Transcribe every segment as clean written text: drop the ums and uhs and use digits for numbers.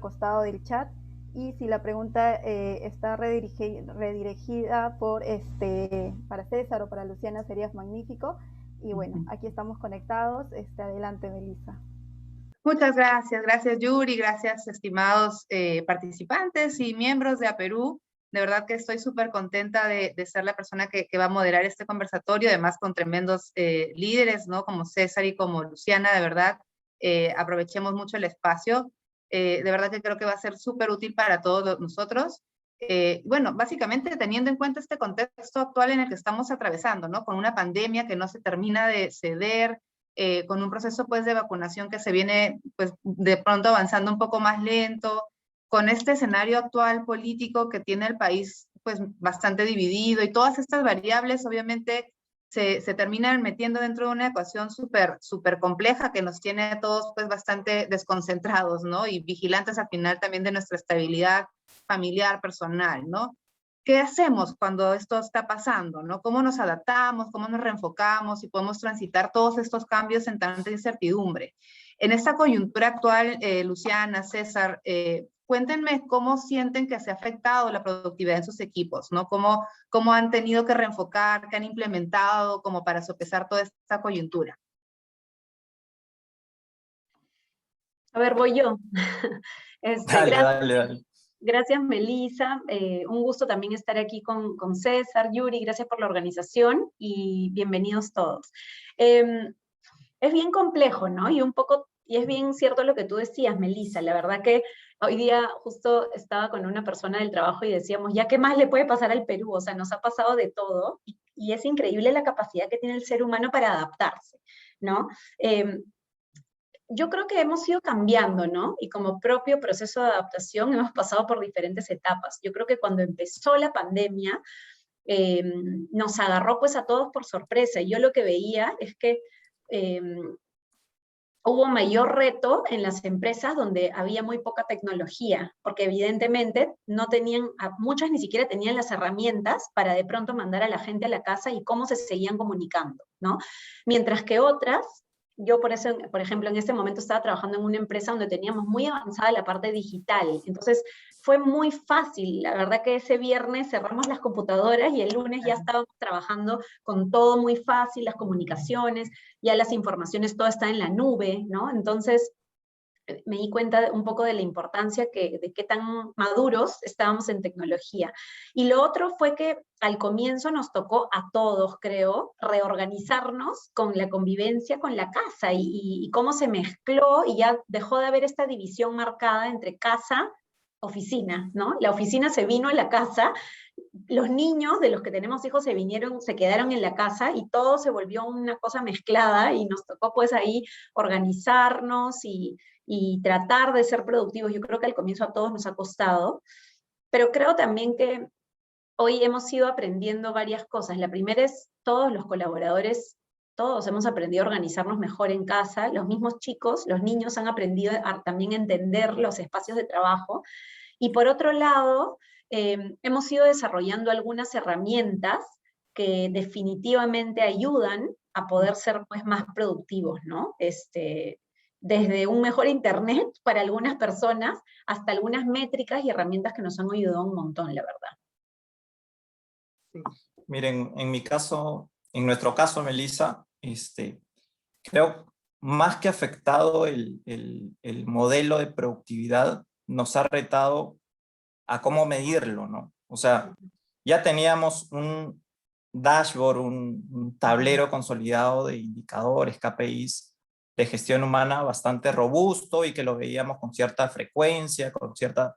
costado del chat. Y si la pregunta está redirigida para César o para Luciana, sería magnífico. Y bueno, aquí estamos conectados. Adelante, Melissa. Muchas gracias. Gracias, Yuri. Gracias, estimados participantes y miembros de APERU. De verdad que estoy súper contenta de ser la persona que va a moderar este conversatorio, además con tremendos líderes, ¿no? Como César y como Luciana, de verdad. Aprovechemos mucho el espacio. De verdad que creo que va a ser súper útil para todos nosotros. Bueno, básicamente teniendo en cuenta este contexto actual en el que estamos atravesando, ¿no? Con una pandemia que no se termina de ceder, con un proceso pues de vacunación que se viene pues de pronto avanzando un poco más lento, con este escenario actual político que tiene el país pues bastante dividido y todas estas variables obviamente se terminan metiendo dentro de una ecuación súper compleja que nos tiene a todos pues bastante desconcentrados, ¿no? Y vigilantes al final también de nuestra estabilidad familiar, personal, ¿no? ¿Qué hacemos cuando esto está pasando, ¿no? ¿Cómo nos adaptamos, cómo nos reenfocamos y podemos transitar todos estos cambios en tanta incertidumbre? En esta coyuntura actual, Luciana, César, cuéntenme cómo sienten que se ha afectado la productividad en sus equipos, ¿no? ¿Cómo han tenido que reenfocar, qué han implementado como para sopesar toda esta coyuntura? A ver, voy yo. Dale. Gracias, Melissa. Un gusto también estar aquí con César, Yuri. Gracias por la organización y bienvenidos todos. Es bien complejo, ¿no? Y es bien cierto lo que tú decías, Melissa. La verdad que hoy día justo estaba con una persona del trabajo y decíamos, ¿ya qué más le puede pasar al Perú? O sea, nos ha pasado de todo y es increíble la capacidad que tiene el ser humano para adaptarse, ¿no? Yo creo que hemos ido cambiando, ¿no? Y como propio proceso de adaptación hemos pasado por diferentes etapas. Yo creo que cuando empezó la pandemia, nos agarró pues a todos por sorpresa. Y yo lo que veía es que hubo mayor reto en las empresas donde había muy poca tecnología, porque evidentemente no tenían, muchas ni siquiera tenían las herramientas para de pronto mandar a la gente a la casa y cómo se seguían comunicando, ¿no? Mientras que otras, yo por ejemplo, en este momento estaba trabajando en una empresa donde teníamos muy avanzada la parte digital, entonces fue muy fácil, la verdad que ese viernes cerramos las computadoras y el lunes ya estábamos trabajando con todo muy fácil, las comunicaciones, ya las informaciones, todo está en la nube, ¿no? Entonces me di cuenta un poco de la importancia de qué tan maduros estábamos en tecnología. Y lo otro fue que al comienzo nos tocó a todos, creo, reorganizarnos con la convivencia con la casa y cómo se mezcló y ya dejó de haber esta división marcada entre casa, oficina, ¿no? La oficina se vino a la casa, los niños de los que tenemos hijos se quedaron en la casa y todo se volvió una cosa mezclada y nos tocó pues ahí organizarnos y tratar de ser productivos. Yo creo que al comienzo a todos nos ha costado, pero creo también que hoy hemos ido aprendiendo varias cosas. La primera es todos los colaboradores, todos hemos aprendido a organizarnos mejor en casa, los mismos chicos, los niños han aprendido también a entender los espacios de trabajo, y por otro lado, hemos ido desarrollando algunas herramientas que definitivamente ayudan a poder ser pues, más productivos, ¿no? Desde un mejor internet para algunas personas, hasta algunas métricas y herramientas que nos han ayudado un montón, la verdad. Sí. Miren, en mi caso, en nuestro caso, Melissa, creo más que afectado el modelo de productividad, nos ha retado a cómo medirlo, ¿no? O sea, ya teníamos un dashboard, un tablero consolidado de indicadores, KPIs de gestión humana bastante robusto y que lo veíamos con cierta frecuencia, con cierta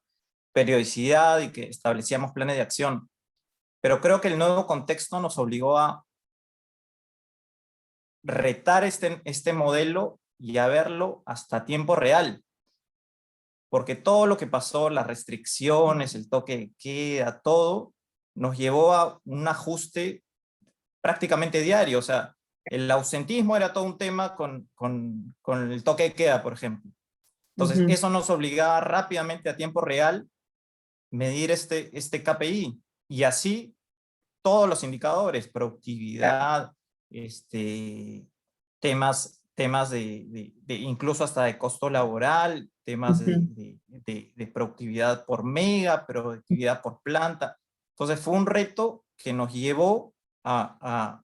periodicidad y que establecíamos planes de acción. Pero creo que el nuevo contexto nos obligó a retar este modelo y a verlo hasta tiempo real. Porque todo lo que pasó, las restricciones, el toque de queda, todo, nos llevó a un ajuste prácticamente diario. O sea, el ausentismo era todo un tema con el toque de queda, por ejemplo. Entonces, eso nos obligaba rápidamente a tiempo real medir este KPI. Y así todos los indicadores, productividad, temas temas incluso hasta de costo laboral, temas de productividad por mega, productividad por planta. Entonces fue un reto que nos llevó a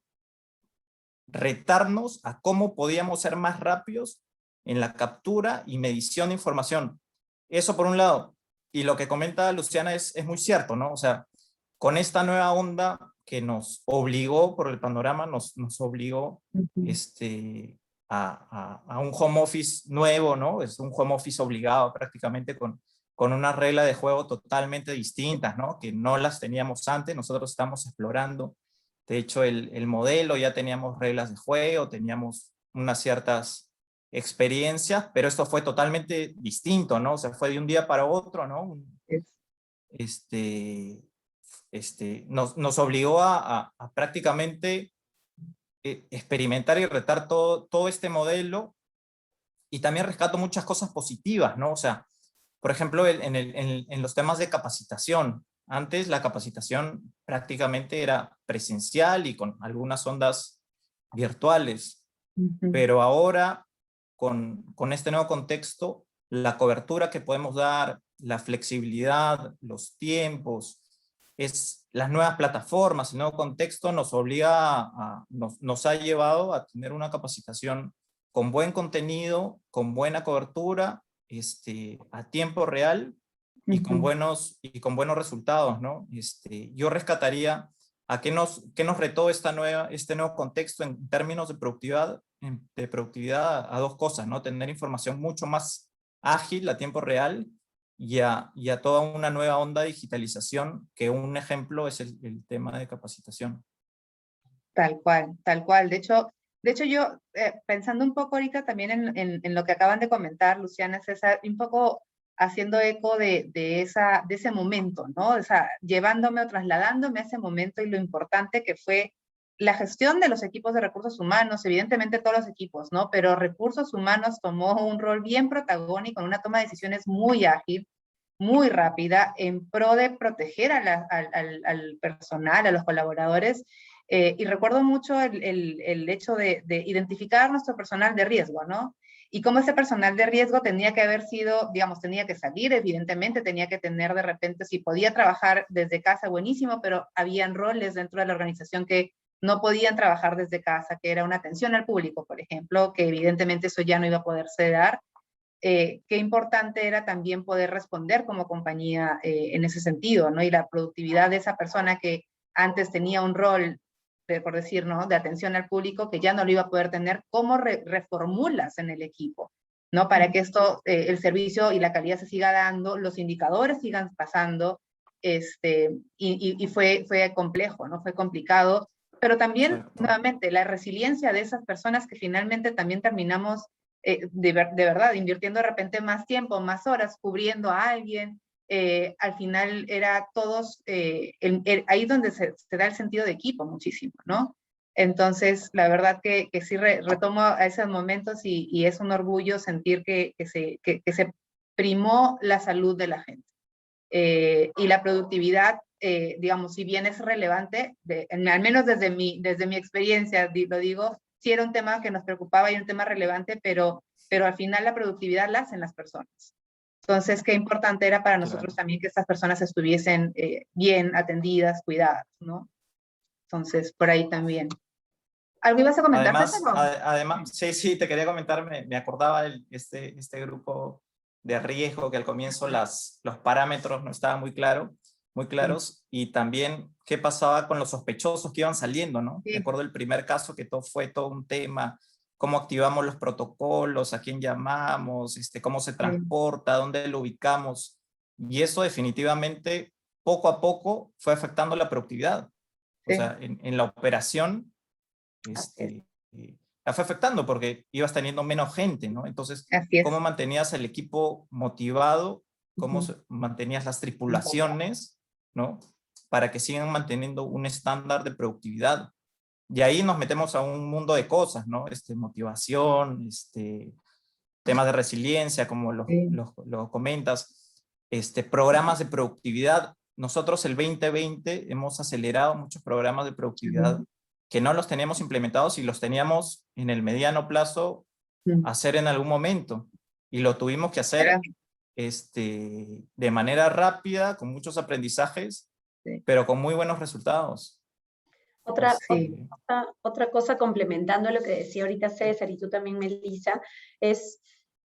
retarnos a cómo podíamos ser más rápidos en la captura y medición de información. Eso por un lado. Y lo que comenta Luciana es muy cierto, ¿no? O sea, con esta nueva onda que nos obligó, por el panorama, nos obligó a un home office nuevo, ¿no? Es un home office obligado prácticamente con una regla de juego totalmente distintas, ¿no? Que no las teníamos antes, nosotros estamos explorando. De hecho, el modelo, ya teníamos reglas de juego, teníamos unas ciertas experiencias, pero esto fue totalmente distinto, ¿no? O sea, fue de un día para otro, ¿no? Nos obligó a prácticamente experimentar y retar todo este modelo, y también rescato muchas cosas positivas, ¿no? O sea, por ejemplo, en los temas de capacitación. Antes la capacitación prácticamente era presencial y con algunas ondas virtuales, pero ahora con este nuevo contexto, la cobertura que podemos dar, la flexibilidad, los tiempos, las nuevas plataformas, el nuevo contexto nos obliga nos ha llevado a tener una capacitación con buen contenido, con buena cobertura, a tiempo real y con buenos resultados, ¿no? Yo rescataría a qué nos retó este nuevo contexto en términos de productividad a dos cosas, ¿no? Tener información mucho más ágil a tiempo real y a toda una nueva onda de digitalización, que un ejemplo es el tema de capacitación. Tal cual, tal cual. De hecho yo, pensando un poco ahorita también en lo que acaban de comentar, Luciana, César, un poco haciendo eco de ese momento, ¿no? O sea, llevándome o trasladándome a ese momento y lo importante que fue la gestión de los equipos de recursos humanos, evidentemente todos los equipos, ¿no? Pero recursos humanos tomó un rol bien protagónico en una toma de decisiones muy ágil, muy rápida, en pro de proteger al personal, a los colaboradores. Y recuerdo mucho el hecho de identificar nuestro personal de riesgo, ¿no? Y cómo ese personal de riesgo tenía que haber sido, digamos, tenía que salir, evidentemente, tenía que tener de repente, si podía trabajar desde casa, buenísimo, pero habían roles dentro de la organización que no podían trabajar desde casa, que era una atención al público, por ejemplo, que evidentemente eso ya no iba a poderse dar. Qué importante era también poder responder como compañía en ese sentido, ¿no? Y la productividad de esa persona que antes tenía un rol, por decir, ¿no?, de atención al público, que ya no lo iba a poder tener, ¿cómo reformulas en el equipo? ¿No? Para que esto, el servicio y la calidad se siga dando, los indicadores sigan pasando, y fue complejo, ¿no? Fue complicado, pero también, nuevamente, la resiliencia de esas personas que finalmente también terminamos de verdad, invirtiendo de repente más tiempo, más horas, cubriendo a alguien, al final era todos, ahí donde se da el sentido de equipo muchísimo, ¿no? Entonces, la verdad que sí retomo a esos momentos y es un orgullo sentir que se primó la salud de la gente. Y la productividad, digamos, si bien es relevante, al menos desde mi experiencia, lo digo, sí era un tema que nos preocupaba y un tema relevante, pero al final la productividad la hacen las personas. Entonces, qué importante era para nosotros también que estas personas estuviesen bien atendidas, cuidadas, ¿no? Entonces, por ahí también. ¿Algo ibas a comentar, César? Además, sí, te quería comentar, me acordaba este grupo de riesgo, que al comienzo los parámetros no estaban muy claros, y también qué pasaba con los sospechosos que iban saliendo, ¿no? Sí. Me acuerdo del primer caso que fue todo un tema, cómo activamos los protocolos, a quién llamamos, cómo se transporta, dónde lo ubicamos, y eso definitivamente poco a poco fue afectando la productividad. O sea, en la operación la fue afectando porque ibas teniendo menos gente, ¿no? Entonces, ¿cómo mantenías el equipo motivado? ¿Cómo mantenías las tripulaciones, ¿no? Para que sigan manteniendo un estándar de productividad. Y ahí nos metemos a un mundo de cosas, ¿no? Motivación, temas de resiliencia, como lo comentas, programas de productividad. Nosotros el 2020 hemos acelerado muchos programas de productividad que no los teníamos implementados y los teníamos en el mediano plazo hacer en algún momento. Y lo tuvimos que hacer Era- de manera rápida, con muchos aprendizajes, Sí. pero con muy buenos resultados. Sí. Otra cosa complementando lo que decía ahorita César y tú también, Melissa, es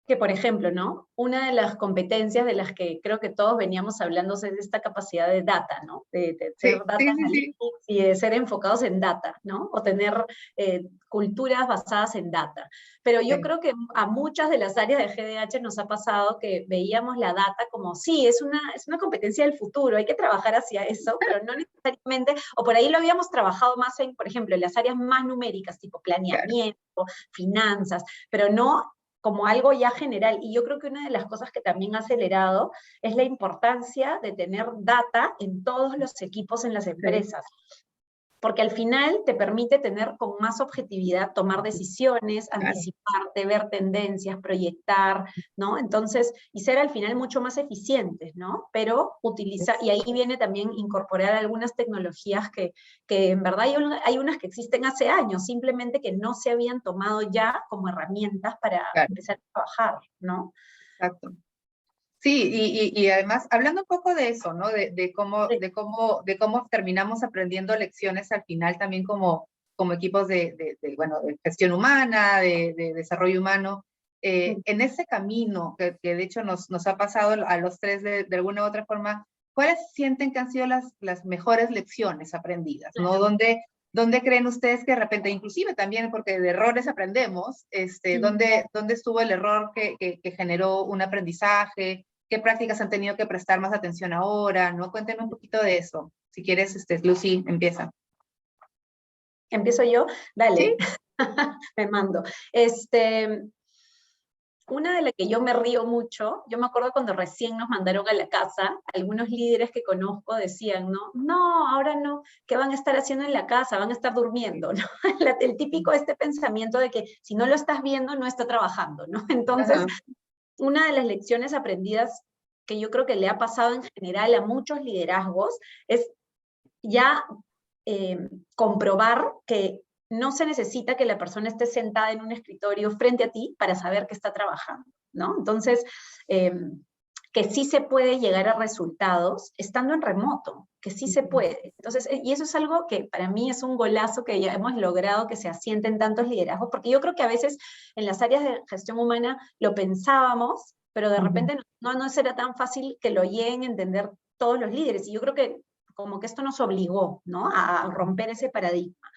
que, por ejemplo, ¿no? Una de las competencias de las que creo que todos veníamos hablando es esta capacidad de data, ¿no? De ser data Sí. analytics y de ser enfocados en data, ¿no? O tener culturas basadas en data. Pero yo creo que a muchas de las áreas de GDH nos ha pasado que veíamos la data como, sí, es una competencia del futuro, hay que trabajar hacia eso, pero no necesariamente, o por ahí lo habíamos trabajado más en, por ejemplo, en las áreas más numéricas, tipo planeamiento, finanzas, pero no como algo ya general. Y yo creo que una de las cosas que también ha acelerado es la importancia de tener data en todos los equipos en las empresas. Porque al final te permite tener con más objetividad, tomar decisiones, anticiparte, ver tendencias, proyectar, ¿no? Entonces, y ser al final mucho más eficientes, ¿no? Pero utilizar, y ahí viene también incorporar algunas tecnologías que en verdad hay unas que existen hace años, simplemente que no se habían tomado ya como herramientas para empezar a trabajar, ¿no? Exacto. Sí, y además, hablando un poco de eso, ¿no? De cómo terminamos aprendiendo lecciones al final también como equipos de gestión humana, de desarrollo humano. En ese camino que de hecho nos ha pasado a los tres de alguna u otra forma, ¿cuáles sienten que han sido las mejores lecciones aprendidas, ¿no? ¿Dónde creen ustedes que de repente, inclusive también porque de errores aprendemos, ¿dónde estuvo el error que generó un aprendizaje? ¿Qué prácticas han tenido que prestar más atención ahora? ¿No? Cuéntenme un poquito de eso. Si quieres, Lucy, empieza. ¿Empiezo yo? Dale. ¿Sí? Me mando. Una de las que yo me río mucho, yo me acuerdo cuando recién nos mandaron a la casa, algunos líderes que conozco decían, no, ahora no, ¿qué van a estar haciendo en la casa? Van a estar durmiendo, ¿no? El típico pensamiento de que si no lo estás viendo, no está trabajando, ¿no? Entonces, una de las lecciones aprendidas que yo creo que le ha pasado en general a muchos liderazgos es ya comprobar que no se necesita que la persona esté sentada en un escritorio frente a ti para saber que está trabajando, ¿no? Entonces, que sí se puede llegar a resultados estando en remoto, que sí se puede. Entonces, y eso es algo que para mí es un golazo que ya hemos logrado que se asiente en tantos liderazgos, porque yo creo que a veces en las áreas de gestión humana lo pensábamos, pero de repente no será tan fácil que lo lleguen a entender todos los líderes, y yo creo que como que esto nos obligó, ¿no? A romper ese paradigma.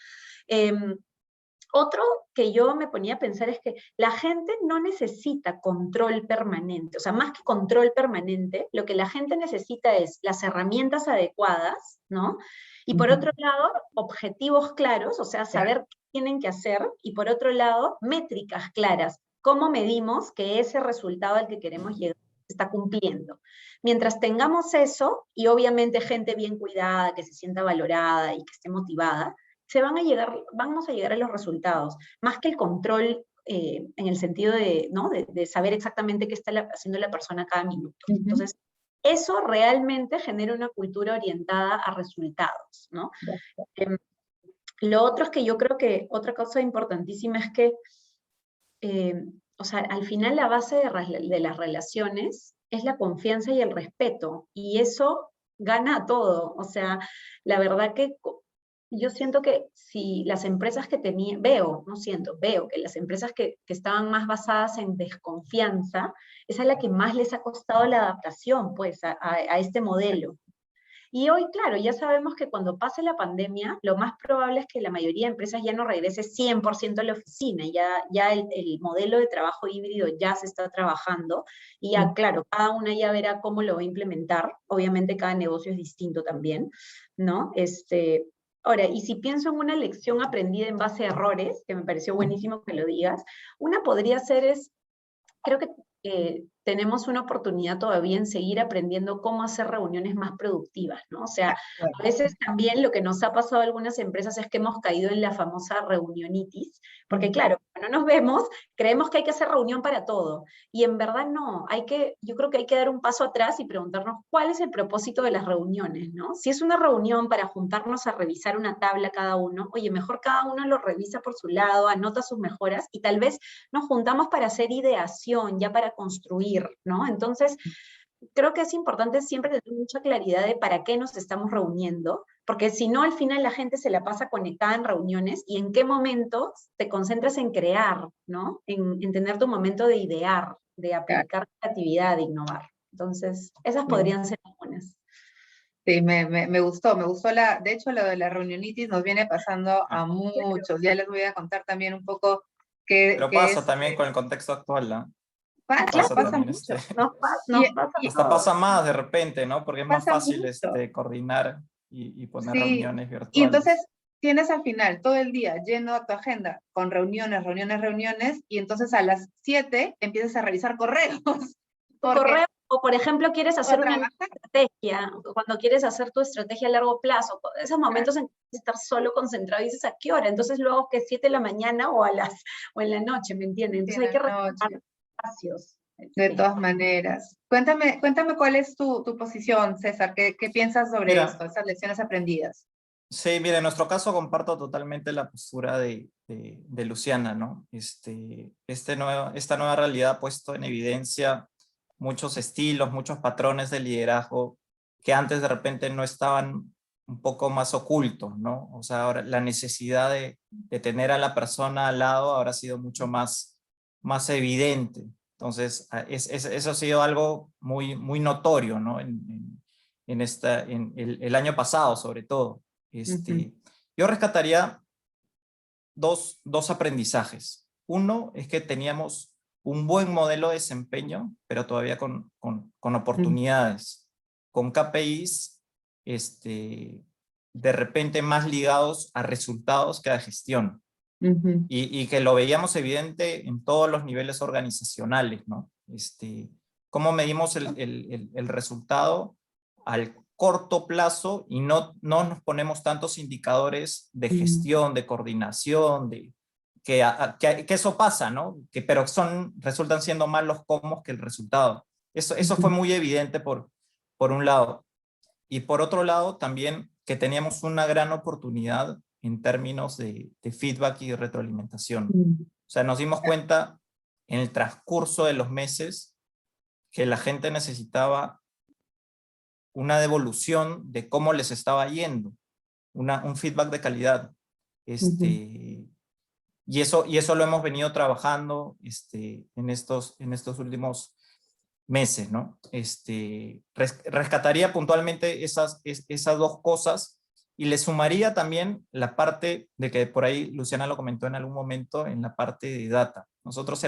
Otro que yo me ponía a pensar es que la gente no necesita control permanente, o sea, más que control permanente, lo que la gente necesita es las herramientas adecuadas, ¿no? Y por otro lado, objetivos claros, o sea, saber qué tienen que hacer, y por otro lado, métricas claras, cómo medimos que ese resultado al que queremos llegar se está cumpliendo. Mientras tengamos eso, y obviamente gente bien cuidada, que se sienta valorada y que esté motivada, vamos a llegar a los resultados, más que el control en el sentido de, ¿no? de saber exactamente qué está haciendo la persona cada minuto. Entonces, eso realmente genera una cultura orientada a resultados, ¿no? Lo otro es que yo creo que otra cosa importantísima es que, o sea, al final la base de las relaciones es la confianza y el respeto, y eso gana a todo. O sea, la verdad que yo siento que si las empresas que tenían, veo que las empresas que estaban más basadas en desconfianza, esa es la que más les ha costado la adaptación, pues, a este modelo. Y hoy, claro, ya sabemos que cuando pase la pandemia, lo más probable es que la mayoría de empresas ya no regrese 100% a la oficina, ya el modelo de trabajo híbrido ya se está trabajando, y ya, claro, cada una ya verá cómo lo va a implementar. Obviamente cada negocio es distinto también, ¿no? Ahora, y si pienso en una lección aprendida en base a errores, que me pareció buenísimo que lo digas, una podría ser creo que tenemos una oportunidad todavía en seguir aprendiendo cómo hacer reuniones más productivas, ¿no? O sea, a veces también lo que nos ha pasado a algunas empresas es que hemos caído en la famosa reunionitis, porque claro, cuando nos vemos, creemos que hay que hacer reunión para todo, y en verdad no, yo creo que hay que dar un paso atrás y preguntarnos cuál es el propósito de las reuniones, ¿no? Si es una reunión para juntarnos a revisar una tabla cada uno, oye, mejor cada uno lo revisa por su lado, anota sus mejoras, y tal vez nos juntamos para hacer ideación, ya para construir, ¿no? Entonces, creo que es importante siempre tener mucha claridad de para qué nos estamos reuniendo, porque si no, al final la gente se la pasa conectada en reuniones, y en qué momento te concentras en crear, ¿no? En tener tu momento de idear, de aplicar creatividad, de innovar. Entonces, esas podrían ser algunas. Sí, me gustó, de hecho lo de la reunionitis nos viene pasando a muchos, ya les voy a contar también un poco Pero pasa también con el contexto actual, ¿no? Pasa También, mucho. Nos pasa hasta pasa más de repente, ¿no? Porque es más pasa fácil mucho. Coordinar y poner Sí, reuniones y virtuales. entonces tienes al final todo el día lleno de tu agenda con reuniones, y entonces a las 7 empiezas a revisar correos. Correo, o por ejemplo quieres hacer una estrategia, cuando quieres hacer tu estrategia a largo plazo, esos momentos en que quieres estar solo concentrado y dices ¿a qué hora? Entonces luego que 7 de la mañana o en la noche, ¿me entiendes? Entonces hay que reservar espacios. De todas maneras. Cuéntame cuál es tu posición, César, ¿qué piensas sobre esto, esas lecciones aprendidas? Sí, mira, en nuestro caso comparto totalmente la postura de Luciana, ¿no? Esta nueva realidad ha puesto en evidencia muchos estilos, muchos patrones de liderazgo que antes de repente no estaban un poco más ocultos, ¿no? O sea, ahora la necesidad de tener a la persona al lado ahora ha sido mucho más evidente. Entonces, eso ha sido algo muy notorio, ¿no? En el año pasado, sobre todo. Yo rescataría dos aprendizajes. Uno es que teníamos un buen modelo de desempeño, pero todavía con oportunidades, con KPIs de repente más ligados a resultados que a gestión. Y que lo veíamos evidente en todos los niveles organizacionales, ¿no? ¿Cómo medimos el resultado al corto plazo y no nos ponemos tantos indicadores de gestión, de coordinación, que eso pasa, ¿no? Pero resultan siendo más los cómo que el resultado. Eso fue muy evidente por un lado. Y por otro lado, también que teníamos una gran oportunidad en términos de feedback y de retroalimentación. O sea, nos dimos cuenta en el transcurso de los meses que la gente necesitaba una devolución de cómo les estaba yendo, un feedback de calidad. Y eso lo hemos venido trabajando en estos últimos meses, ¿no? Rescataría puntualmente esas dos cosas y le sumaría también la parte de que por ahí Luciana lo comentó en algún momento, en la parte de data. Nosotros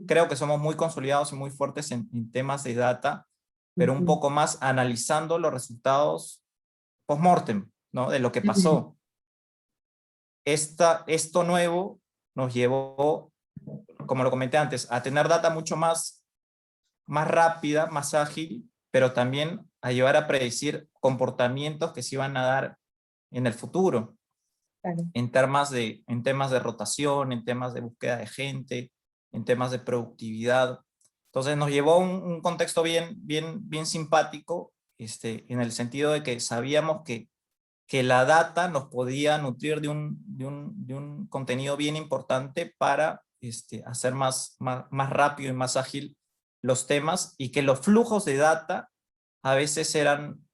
creo que somos muy consolidados y muy fuertes en temas de data, pero un poco más analizando los resultados post-mortem, ¿no? De lo que pasó. Esto nuevo nos llevó, como lo comenté antes, a tener data mucho más rápida, más ágil, pero también a llevar a predecir comportamientos que se iban a dar en el futuro. Claro. En temas de rotación, en temas de búsqueda de gente, en temas de productividad. Entonces nos llevó a un contexto bien simpático, en el sentido de que sabíamos que la data nos podía nutrir de un contenido bien importante para hacer más rápido y más ágil los temas, y que los flujos de data a veces eran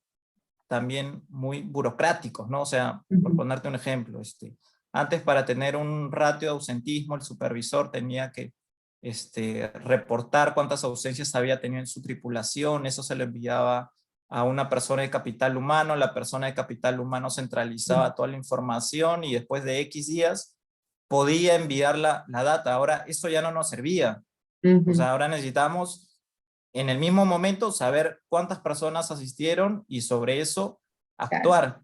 también muy burocráticos, ¿no? O sea, por ponerte un ejemplo, antes para tener un ratio de ausentismo, el supervisor tenía que reportar cuántas ausencias había tenido en su tripulación, eso se lo enviaba a una persona de capital humano, la persona de capital humano centralizaba toda la información y después de X días podía enviar la data. Ahora eso ya no nos servía. O sea, ahora necesitamos en el mismo momento saber cuántas personas asistieron y sobre eso actuar.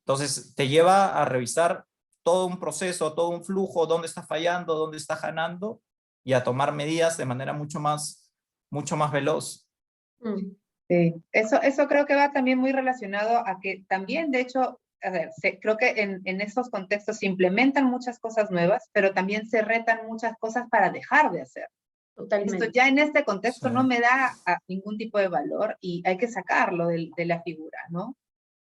Entonces te lleva a revisar todo un proceso, todo un flujo, dónde está fallando, dónde está ganando, y a tomar medidas de manera mucho más mucho más veloz. Sí, eso creo que va también muy relacionado a que también, de hecho, a ver, creo que en esos contextos se implementan muchas cosas nuevas, pero también se retan muchas cosas para dejar de hacer. Totalmente. Esto ya en este contexto Sí. no me da ningún tipo de valor y hay que sacarlo de la figura, ¿no?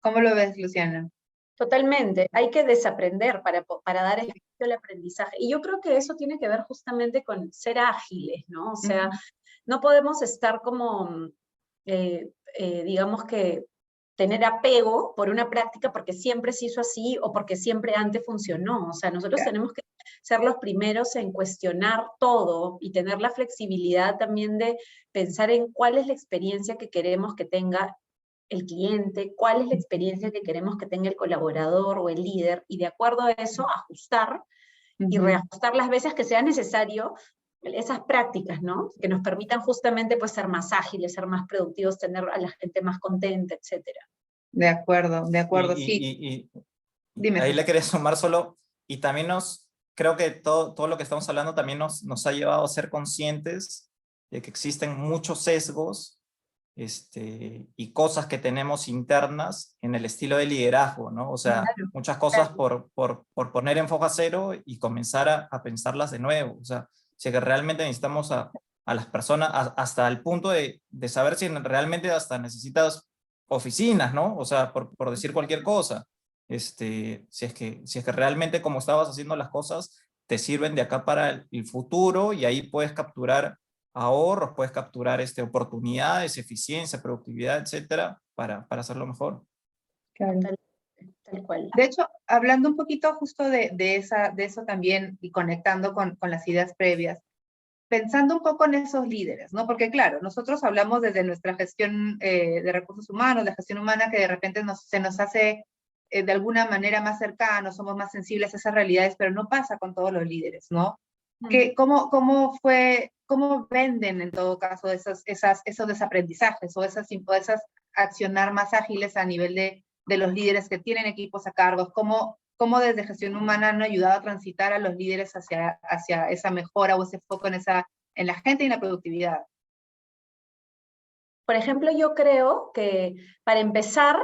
¿Cómo lo ves, Luciana? Totalmente, hay que desaprender para dar espacio al aprendizaje. Y yo creo que eso tiene que ver justamente con ser ágiles, ¿no? O sea, no podemos estar como, digamos que, tener apego por una práctica porque siempre se hizo así o porque siempre antes funcionó. O sea, nosotros tenemos que ser los primeros en cuestionar todo y tener la flexibilidad también de pensar en cuál es la experiencia que queremos que tenga el cliente, cuál es la experiencia que queremos que tenga el colaborador o el líder, y de acuerdo a eso ajustar y reajustar las veces que sea necesario esas prácticas, ¿no? Que nos permitan justamente pues ser más ágiles, ser más productivos, tener a la gente más contenta, etcétera. De acuerdo, sí. Y Dime. ahí le quería sumar solo, y también creo que todo lo que estamos hablando también nos ha llevado a ser conscientes de que existen muchos sesgos y cosas que tenemos internas en el estilo de liderazgo, ¿no? O sea, muchas cosas por poner en foja cero y comenzar a pensarlas de nuevo. O sea, si es que realmente necesitamos a las personas hasta el punto de saber si realmente hasta necesitas oficinas, ¿no? O sea, por decir cualquier cosa. Si es que realmente como estabas haciendo las cosas, te sirven de acá para el futuro, y ahí puedes capturar ahorros, puedes capturar oportunidades, eficiencia, productividad, etcétera, para hacerlo mejor. Claro. Tal cual. De hecho, hablando un poquito justo de eso también y conectando con las ideas previas, pensando un poco en esos líderes, ¿no? Porque claro, nosotros hablamos desde nuestra gestión de recursos humanos, de gestión humana, que de repente se nos hace de alguna manera más cercanos, somos más sensibles a esas realidades, pero no pasa con todos los líderes, ¿no? ¿Cómo venden en todo caso esos desaprendizajes o esas accionar más ágiles a nivel de los líderes que tienen equipos a cargo? ¿Cómo desde gestión humana han ayudado a transitar a los líderes hacia esa mejora o ese foco en la gente y en la productividad? Por ejemplo, yo creo que para empezar,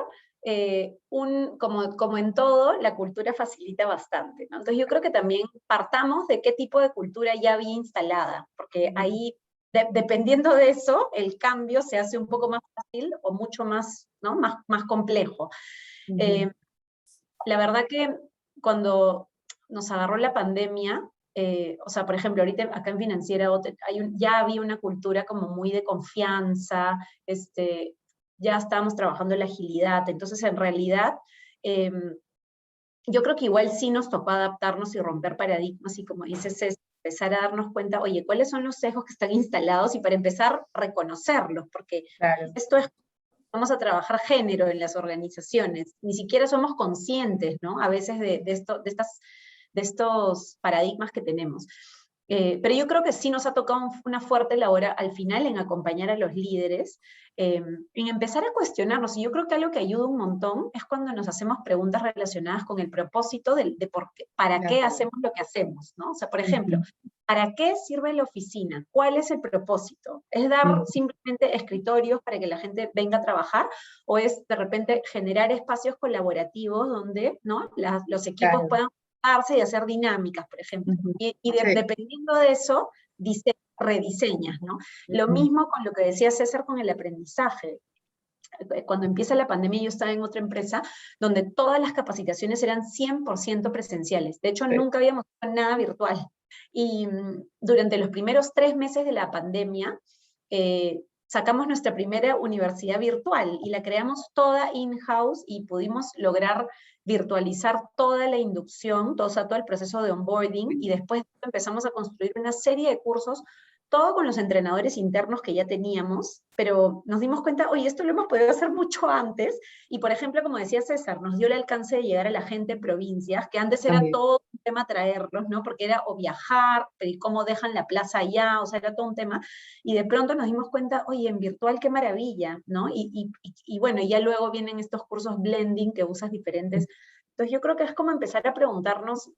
como en todo, la cultura facilita bastante, ¿no? Entonces yo creo que también partamos de qué tipo de cultura ya había instalada, porque ahí, dependiendo de eso, el cambio se hace un poco más fácil o mucho más, ¿no? más complejo. La verdad que cuando nos agarró la pandemia, o sea, por ejemplo, ahorita acá en Financiera ya había una cultura como muy de confianza, ya estábamos trabajando la agilidad, entonces en realidad yo creo que igual sí nos tocó adaptarnos y romper paradigmas, y como dices, es empezar a darnos cuenta, oye, ¿cuáles son los sesgos que están instalados? Y para empezar, reconocerlos, porque esto es, vamos a trabajar género en las organizaciones, ni siquiera somos conscientes, ¿no? A veces de estos paradigmas que tenemos. Pero yo creo que sí nos ha tocado una fuerte labor al final en acompañar a los líderes, en empezar a cuestionarnos, y yo creo que algo que ayuda un montón es cuando nos hacemos preguntas relacionadas con el propósito de para qué hacemos lo que hacemos, ¿no? O sea, por ejemplo, ¿para qué sirve la oficina? ¿Cuál es el propósito? ¿Es dar simplemente escritorios para que la gente venga a trabajar? ¿O es de repente generar espacios colaborativos donde, ¿no? los equipos puedan y hacer dinámicas, por ejemplo? Dependiendo de eso, rediseñas, ¿no? Lo mismo con lo que decía César con el aprendizaje. Cuando empieza la pandemia, yo estaba en otra empresa donde todas las capacitaciones eran 100% presenciales. De hecho, nunca habíamos hecho nada virtual. Y durante los primeros 3 meses de la pandemia, sacamos nuestra primera universidad virtual y la creamos toda in-house, y pudimos lograr virtualizar toda la inducción, todo el proceso de onboarding, y después empezamos a construir una serie de cursos, todo con los entrenadores internos que ya teníamos, pero nos dimos cuenta, oye, esto lo hemos podido hacer mucho antes, y por ejemplo, como decía César, nos dio el alcance de llegar a la gente en provincias, que antes era todo un tema traerlos, ¿no? Porque era o viajar, pero cómo dejan la plaza allá, o sea, era todo un tema, y de pronto nos dimos cuenta, oye, en virtual qué maravilla, ¿no? Y bueno, ya luego vienen estos cursos blending que usas diferentes. Entonces yo creo que es como empezar a preguntarnos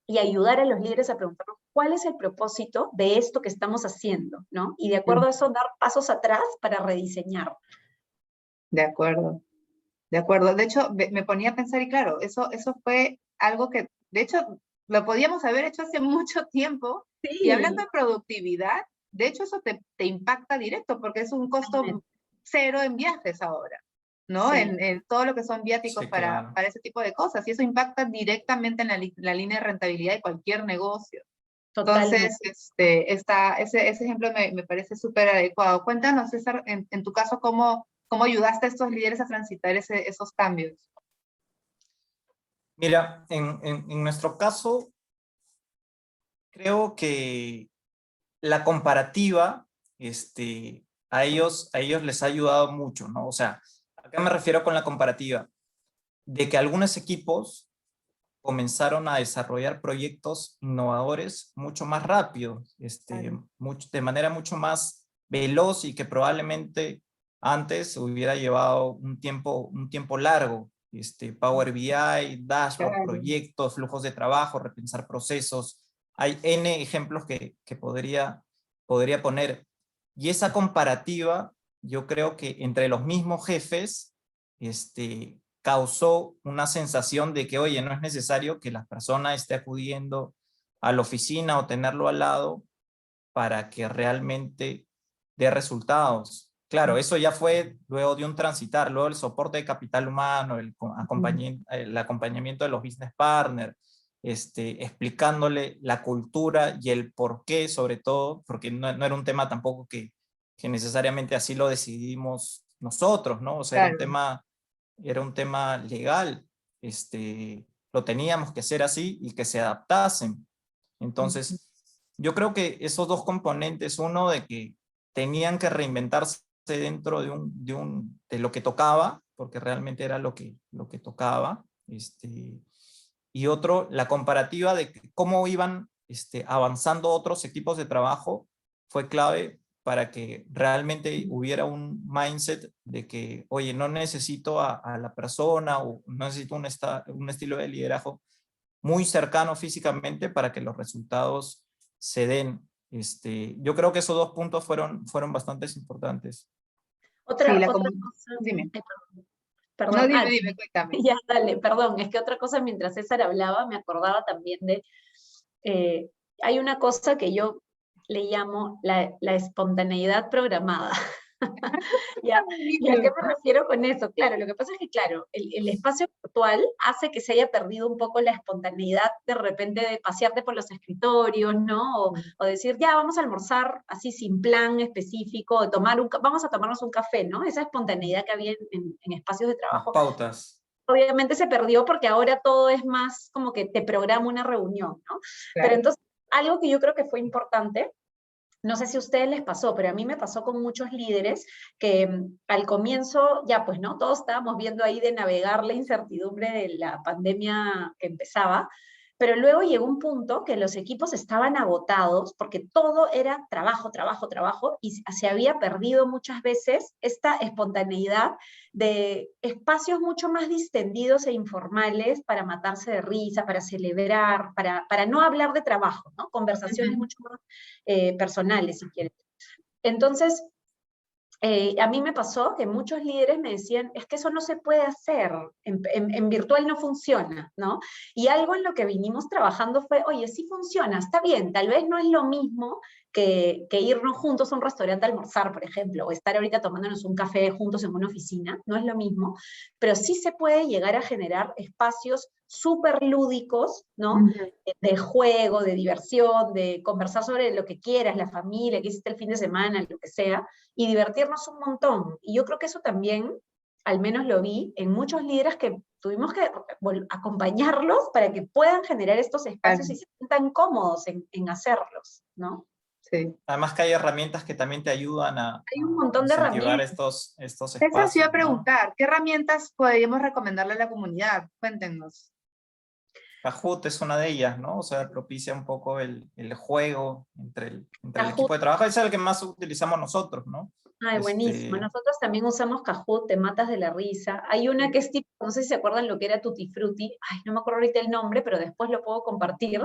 y ayudar a los líderes a preguntarnos cuál es el propósito de esto que estamos haciendo, ¿no? Y de acuerdo a eso, dar pasos atrás para rediseñar. De acuerdo, de acuerdo. De hecho, me ponía a pensar, y claro, eso fue algo que, de hecho, lo podíamos haber hecho hace mucho tiempo. Sí. Y hablando de productividad, de hecho, eso te impacta directo, porque es un costo cero en viajes ahora, ¿no? Sí. En todo lo que son viáticos Sí, claro. para ese tipo de cosas. Y eso impacta directamente en la línea de rentabilidad de cualquier negocio. Totalmente. Entonces, ese ejemplo me parece súper adecuado. Cuéntanos, César, en tu caso, ¿cómo ayudaste a estos líderes a transitar esos cambios? Mira, en nuestro caso, creo que la comparativa, a ellos les ha ayudado mucho, ¿no? O sea, ¿a qué me refiero con la comparativa? De que algunos equipos comenzaron a desarrollar proyectos innovadores mucho más rápido, de manera mucho más veloz, y que probablemente antes hubiera llevado un tiempo largo. Power BI, dashboard, proyectos, flujos de trabajo, repensar procesos. Hay N ejemplos que podría poner. Y esa comparativa, yo creo que entre los mismos jefes, causó una sensación de que, oye, no es necesario que la persona esté acudiendo a la oficina o tenerlo al lado para que realmente dé resultados. Claro, eso ya fue luego de un transitar, luego el soporte de capital humano, el acompañamiento de los business partners, explicándole la cultura y el por qué, sobre todo, porque no era un tema tampoco que necesariamente así lo decidimos nosotros, ¿no? O sea, Claro. era un tema legal, lo teníamos que hacer así y que se adaptasen. Entonces, yo creo que esos dos componentes, uno de que tenían que reinventarse dentro de lo que tocaba, porque realmente era lo que tocaba, y otro, la comparativa de cómo iban avanzando otros equipos de trabajo, fue clave para que realmente hubiera un mindset de que, oye, no necesito a la persona, o no necesito un estilo de liderazgo muy cercano físicamente para que los resultados se den. Yo creo que esos dos puntos fueron bastante importantes. Otra cosa, Dime. perdón. No, dime, cuéntame. Ya, dale, perdón, es que otra cosa, mientras César hablaba, me acordaba también de, hay una cosa que yo le llamo la espontaneidad programada. ¿Ya? ¿Y a qué me refiero con eso? Claro, lo que pasa es que, claro, el espacio virtual hace que se haya perdido un poco la espontaneidad de repente de pasearte por los escritorios, ¿no? O decir, ya, vamos a almorzar así sin plan específico, vamos a tomarnos un café, ¿no? Esa espontaneidad que había en espacios de trabajo. Las pautas. Obviamente se perdió porque ahora todo es más como que te programa una reunión, ¿no? Claro. Pero entonces, algo que yo creo que fue importante, no sé si a ustedes les pasó, pero a mí me pasó con muchos líderes que al comienzo, ya pues, ¿no? Todos estábamos viendo ahí de navegar la incertidumbre de la pandemia que empezaba, pero luego llegó un punto que los equipos estaban agotados porque todo era trabajo, trabajo, trabajo, y se había perdido muchas veces esta espontaneidad de espacios mucho más distendidos e informales para matarse de risa, para celebrar, para no hablar de trabajo, ¿no? Conversaciones mucho más personales, si quieren. Entonces, a mí me pasó que muchos líderes me decían, es que eso no se puede hacer, en virtual no funciona, ¿no? Y algo en lo que vinimos trabajando fue, oye, sí funciona, está bien, tal vez no es lo mismo que irnos juntos a un restaurante a almorzar, por ejemplo, o estar ahorita tomándonos un café juntos en una oficina, no es lo mismo, pero sí se puede llegar a generar espacios súper lúdicos, ¿no? De juego, de diversión, de conversar sobre lo que quieras, la familia, qué hiciste el fin de semana, lo que sea, y divertirnos un montón. Y yo creo que eso también, al menos lo vi en muchos líderes que tuvimos que acompañarlos para que puedan generar estos espacios y se sientan cómodos en hacerlos, ¿no? Sí. Además que hay herramientas que también te ayudan a Hay un montón de incentivar herramientas. estos espacios. Eso sí iba a ¿no? preguntar, ¿qué herramientas podríamos recomendarle a la comunidad? Cuéntenos. Kahoot es una de ellas, ¿no? O sea, propicia un poco el juego entre el Kahoot. equipo de trabajo. Ese es el que más utilizamos nosotros, ¿no? Ay, buenísimo. Nosotros también usamos Kahoot, te matas de la risa. Hay una que es tipo, no sé si se acuerdan lo que era Tutti Frutti. Ay, no me acuerdo ahorita el nombre, pero después lo puedo compartir.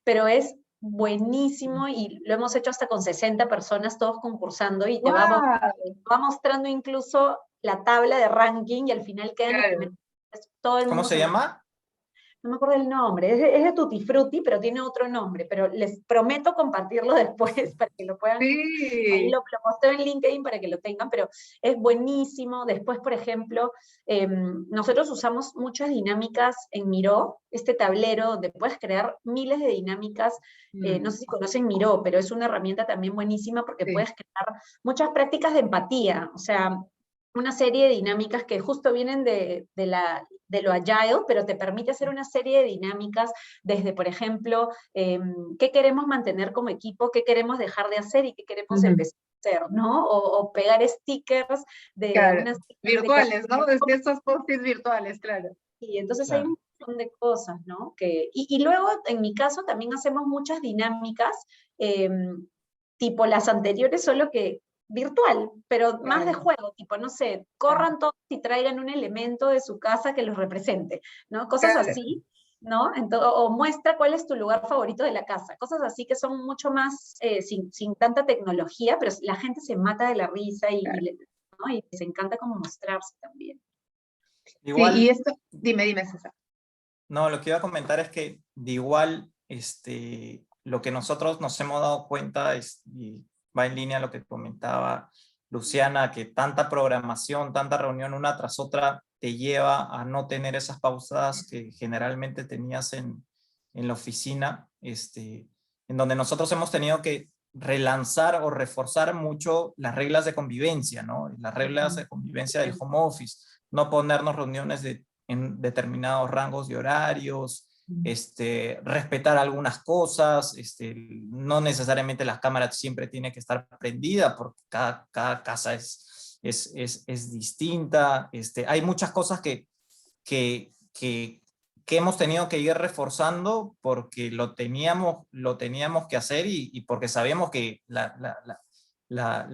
Pero es buenísimo y lo hemos hecho hasta con 60 personas, todos concursando, y te va mostrando incluso la tabla de ranking y al final quedan los primeros. Todo el ¿Cómo mundo se llama? no me acuerdo el nombre, es de Tutti Frutti, pero tiene otro nombre, pero les prometo compartirlo después para que lo puedan, ahí lo posteo en LinkedIn para que lo tengan, pero es buenísimo. Después, por ejemplo, nosotros usamos muchas dinámicas en Miro, este tablero donde puedes crear miles de dinámicas, no sé si conocen Miro, pero es una herramienta también buenísima porque puedes crear muchas prácticas de empatía, o sea, una serie de dinámicas que justo vienen de lo agile, pero te permite hacer una serie de dinámicas desde, por ejemplo, qué queremos mantener como equipo, qué queremos dejar de hacer y qué queremos empezar a hacer, ¿no? O pegar stickers de unas... virtuales, ¿no? Es que estos post-its virtuales, claro. Y entonces hay un montón de cosas, ¿no? Y luego, en mi caso, también hacemos muchas dinámicas, tipo las anteriores, solo que virtual, pero más de juego, tipo, no sé, corran todos y traigan un elemento de su casa que los represente, ¿no? Cosas así, ¿no? O muestra cuál es tu lugar favorito de la casa, cosas así que son mucho más, sin tanta tecnología, pero la gente se mata de la risa y les encanta como mostrarse también. Igual, y esto, dime, César. No, lo que iba a comentar es que de igual, lo que nosotros nos hemos dado cuenta y va en línea a lo que comentaba Luciana, que tanta programación, tanta reunión una tras otra te lleva a no tener esas pausas que generalmente tenías en la oficina, en donde nosotros hemos tenido que relanzar o reforzar mucho las reglas de convivencia, ¿no? Las reglas de convivencia del home office, no ponernos reuniones en determinados rangos de horarios, respetar algunas cosas, no necesariamente las cámaras siempre tienen que estar prendidas porque cada casa es distinta. Hay muchas cosas que hemos tenido que ir reforzando porque lo teníamos que hacer y porque sabíamos que la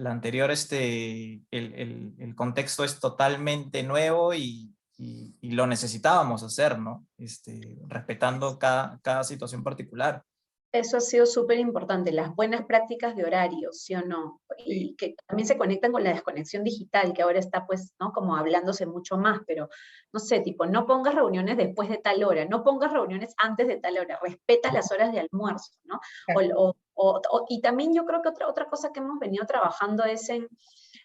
anterior, el contexto es totalmente nuevo y lo necesitábamos hacer, ¿no? Respetando cada situación particular. Eso ha sido súper importante, las buenas prácticas de horario, ¿sí o no? Y que también se conectan con la desconexión digital, que ahora está pues, ¿no? Como hablándose mucho más, pero no sé, tipo, no pongas reuniones después de tal hora, no pongas reuniones antes de tal hora, respeta las horas de almuerzo, ¿no? Y también yo creo que otra cosa que hemos venido trabajando es en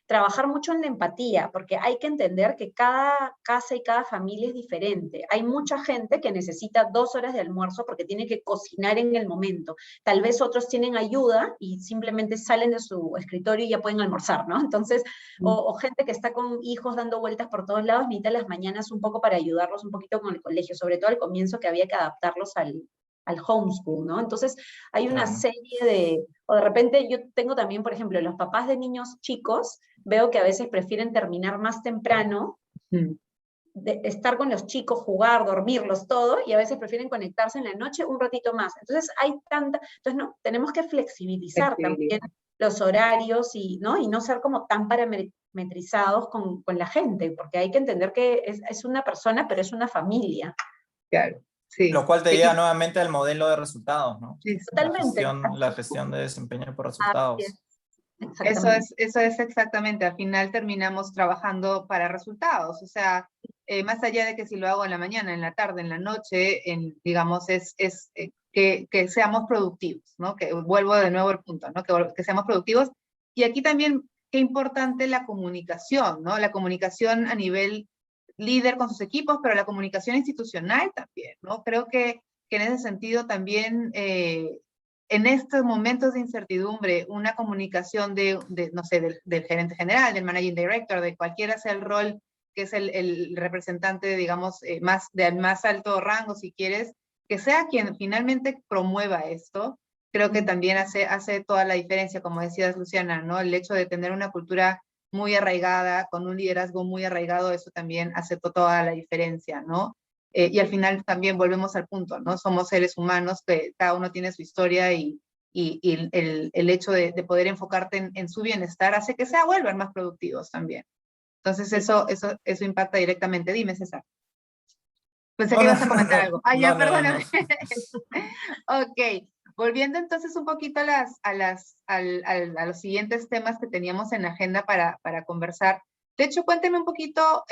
trabajar mucho en la empatía, porque hay que entender que cada casa y cada familia es diferente. Hay mucha gente que necesita 2 horas de almuerzo porque tiene que cocinar en el momento. Tal vez otros tienen ayuda y simplemente salen de su escritorio y ya pueden almorzar, ¿no? Entonces, o gente que está con hijos dando vueltas por todos lados, necesita las mañanas un poco para ayudarlos un poquito con el colegio, sobre todo al comienzo que había que adaptarlos al homeschool, ¿no? Entonces, hay una serie o de repente yo tengo también, por ejemplo, los papás de niños chicos, veo que a veces prefieren terminar más temprano, de estar con los chicos, jugar, dormirlos, todo, y a veces prefieren conectarse en la noche un ratito más. Entonces, entonces no, tenemos que flexibilizar también los horarios y no ser como tan parametrizados con la gente, porque hay que entender que es una persona, pero es una familia. Claro. Sí. Lo cual te lleva nuevamente al modelo de resultados, ¿no? Sí, totalmente. La gestión de desempeño por resultados. Eso es exactamente, al final terminamos trabajando para resultados, o sea, más allá de que si lo hago en la mañana, en la tarde, en la noche, digamos, que seamos productivos, ¿no? Que vuelvo de nuevo al punto, ¿no? Que seamos productivos. Y aquí también, qué importante la comunicación, ¿no? La comunicación a nivel líder con sus equipos, pero la comunicación institucional también, ¿no? Creo que en ese sentido también, en estos momentos de incertidumbre, una comunicación no sé, del gerente general, del managing director, de cualquiera sea el rol, que es el representante, digamos, de más alto rango, si quieres, que sea quien finalmente promueva esto, creo que también hace toda la diferencia, como decías, Luciana, ¿no? El hecho de tener una cultura muy arraigada, con un liderazgo muy arraigado, eso también hace toda la diferencia, ¿no? Y al final también volvemos al punto, ¿no? Somos seres humanos, que cada uno tiene su historia y y el hecho de poder enfocarte en su bienestar hace que se vuelvan más productivos también. Entonces eso impacta directamente. Dime, César. Pensé que ibas a comentar algo. Ah, ya, perdóname. Ok, volviendo entonces un poquito a los siguientes temas que teníamos en la agenda para conversar. De hecho, cuénteme un poquito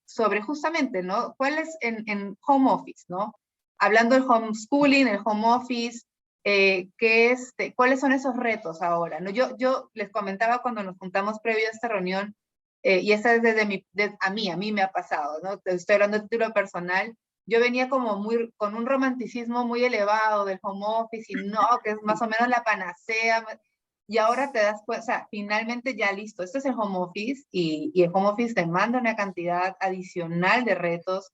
sobre justamente, ¿no? ¿Cuál es en home office, ¿no? Hablando del homeschooling, el home office, ¿cuáles son esos retos ahora? ¿No? Yo les comentaba cuando nos juntamos previo a esta reunión, y esa es a mí me ha pasado, ¿no? Estoy hablando de título personal. Yo venía como con un romanticismo muy elevado del home office y no, que es más o menos la panacea. Y ahora te das cuenta, o sea, finalmente ya listo, esto es el home office y el home office demanda una cantidad adicional de retos.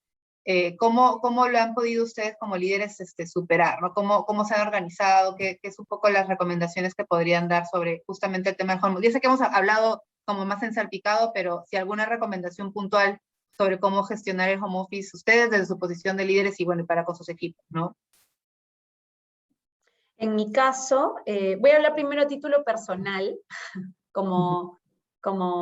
¿Cómo lo han podido ustedes como líderes superar, ¿no? ¿Cómo se han organizado? ¿Qué es un poco las recomendaciones que podrían dar sobre justamente el tema del home office? Yo sé que hemos hablado como más en salpicado, pero si alguna recomendación puntual sobre cómo gestionar el home office, ustedes desde su posición de líderes y bueno, y para con sus equipos, ¿no? En mi caso, voy a hablar primero a título personal, como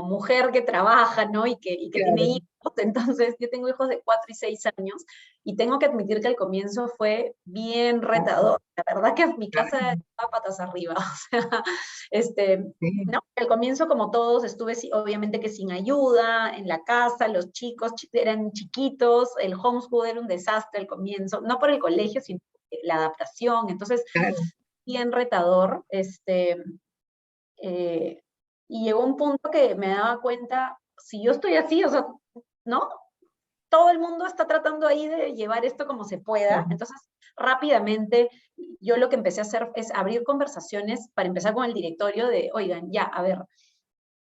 mujer que trabaja, ¿no? Y que Claro. tiene hijos. Entonces, yo tengo hijos de 4 y 6 años, y tengo que admitir que al comienzo fue bien retador. La verdad que mi casa estaba patas arriba. O sea, no, al comienzo, como todos, estuve obviamente que sin ayuda, en la casa, los chicos eran chiquitos, el homeschool era un desastre al comienzo, no por el colegio, sino la adaptación. Entonces, bien retador, y llegó un punto que me daba cuenta, si yo estoy así, o sea, ¿no? Todo el mundo está tratando ahí de llevar esto como se pueda. Entonces, rápidamente, yo lo que empecé a hacer es abrir conversaciones para empezar con el directorio de, oigan, ya, a ver,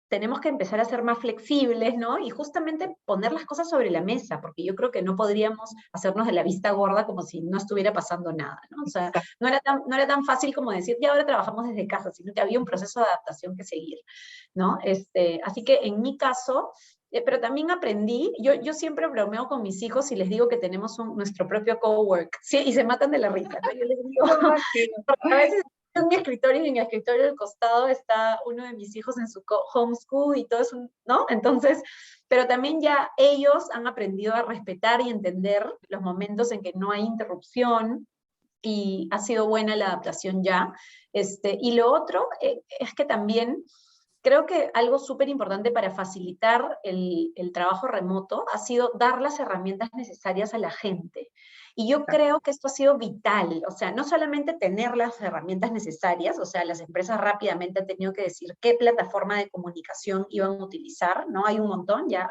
tenemos que empezar a ser más flexibles, ¿no? Y justamente poner las cosas sobre la mesa, porque yo creo que no podríamos hacernos de la vista gorda como si no estuviera pasando nada, ¿no? O sea, no era tan fácil como decir, ya ahora trabajamos desde casa, sino que había un proceso de adaptación que seguir, ¿no? Así que en mi caso, pero también aprendí, yo siempre bromeo con mis hijos y les digo que tenemos nuestro propio cowork, ¿sí? Y se matan de la risa, ¿no? Yo les digo, a veces en mi escritorio y en el escritorio del costado está uno de mis hijos en su homeschool y todo eso, ¿no? Entonces, pero también ya ellos han aprendido a respetar y entender los momentos en que no hay interrupción, y ha sido buena la adaptación ya. Y lo otro es que también creo que algo súper importante para facilitar el trabajo remoto ha sido dar las herramientas necesarias a la gente. Y yo creo que esto ha sido vital, o sea, no solamente tener las herramientas necesarias, o sea, las empresas rápidamente han tenido que decir qué plataforma de comunicación iban a utilizar, ¿no? Hay un montón, ya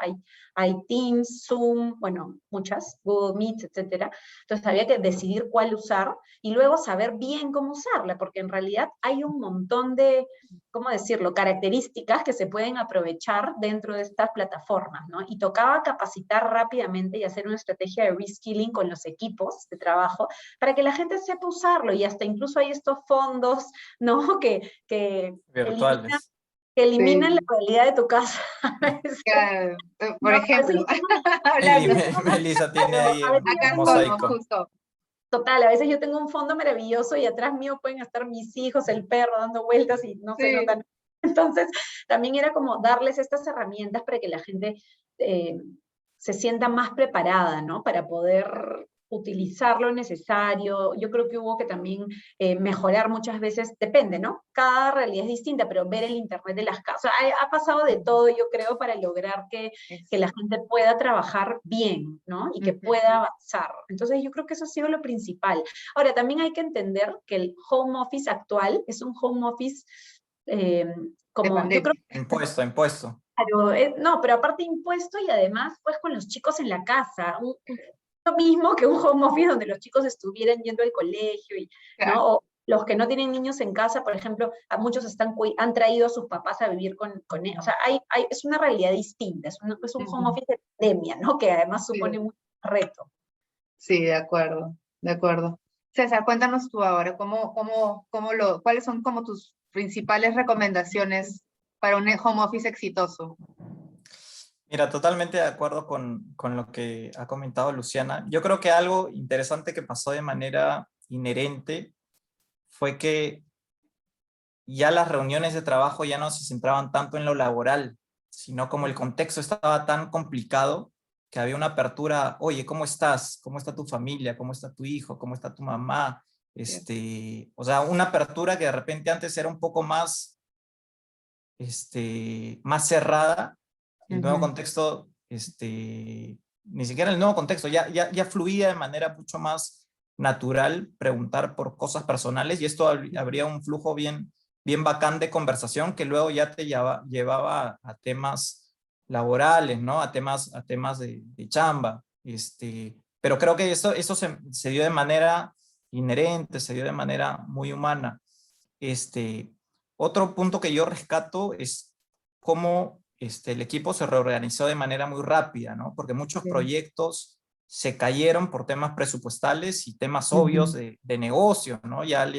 hay Teams, Zoom, bueno, muchas, Google Meet, etcétera. Entonces había que decidir cuál usar y luego saber bien cómo usarla, porque en realidad hay un montón de, ¿cómo decirlo?, características que se pueden aprovechar dentro de estas plataformas, ¿no? Y tocaba capacitar rápidamente y hacer una estrategia de reskilling con los equipos de trabajo para que la gente sepa usarlo, y hasta incluso hay estos fondos, ¿no?, que virtuales. eliminan la realidad de tu casa. Claro, por ejemplo. Melissa tiene ahí Acá un mosaico. Justo. Total, a veces yo tengo un fondo maravilloso y atrás mío pueden estar mis hijos, el perro dando vueltas y no se notan. Entonces, también era como darles estas herramientas para que la gente se sienta más preparada, ¿no? Para poder utilizar lo necesario. Yo creo que hubo que también mejorar muchas veces, depende, ¿no? Cada realidad es distinta, pero ver el internet de las casas. Ha pasado de todo, yo creo, para lograr que la gente pueda trabajar bien, ¿no? Y que pueda avanzar. Entonces yo creo que eso ha sido lo principal. Ahora, también hay que entender que el home office actual es un home office como, yo creo que impuesto. Claro, no, pero aparte impuesto, y además pues con los chicos en la casa, lo mismo que un home office donde los chicos estuvieran yendo al colegio, ¿no? O los que no tienen niños en casa, por ejemplo, a muchos han traído a sus papás a vivir con ellos. O sea, es una realidad distinta, es un home office de pandemia, ¿no? Que además supone un reto. Sí, de acuerdo. César, cuéntanos tú ahora, ¿cuáles son como tus principales recomendaciones para un home office exitoso? Mira, totalmente de acuerdo con lo que ha comentado Luciana. Yo creo que algo interesante que pasó de manera inherente fue que ya las reuniones de trabajo ya no se centraban tanto en lo laboral, sino como el contexto estaba tan complicado que había una apertura. Oye, ¿cómo estás? ¿Cómo está tu familia? ¿Cómo está tu hijo? ¿Cómo está tu mamá? O sea, una apertura que de repente antes era un poco más, más cerrada. El nuevo contexto, ni siquiera el nuevo contexto, ya fluía de manera mucho más natural preguntar por cosas personales, y esto habría un flujo bien bacán de conversación que luego ya te llevaba a temas laborales, ¿no? A temas de chamba. Pero creo que eso se dio de manera inherente, se dio de manera muy humana. Otro punto que yo rescato es cómo el equipo se reorganizó de manera muy rápida, ¿no? Porque muchos proyectos se cayeron por temas presupuestales y temas obvios de negocio, ¿no? Ya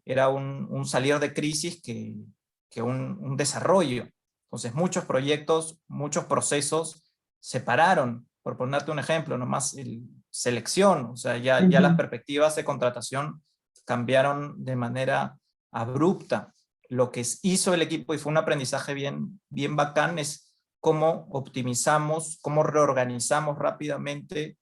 era un salir de crisis que un desarrollo. Entonces, muchos proyectos, muchos procesos se pararon. Por ponerte un ejemplo, nomás selección, o sea, ya las perspectivas de contratación cambiaron de manera abrupta. Lo que hizo el equipo, y fue un aprendizaje bien bacán, es cómo optimizamos, cómo reorganizamos rápidamente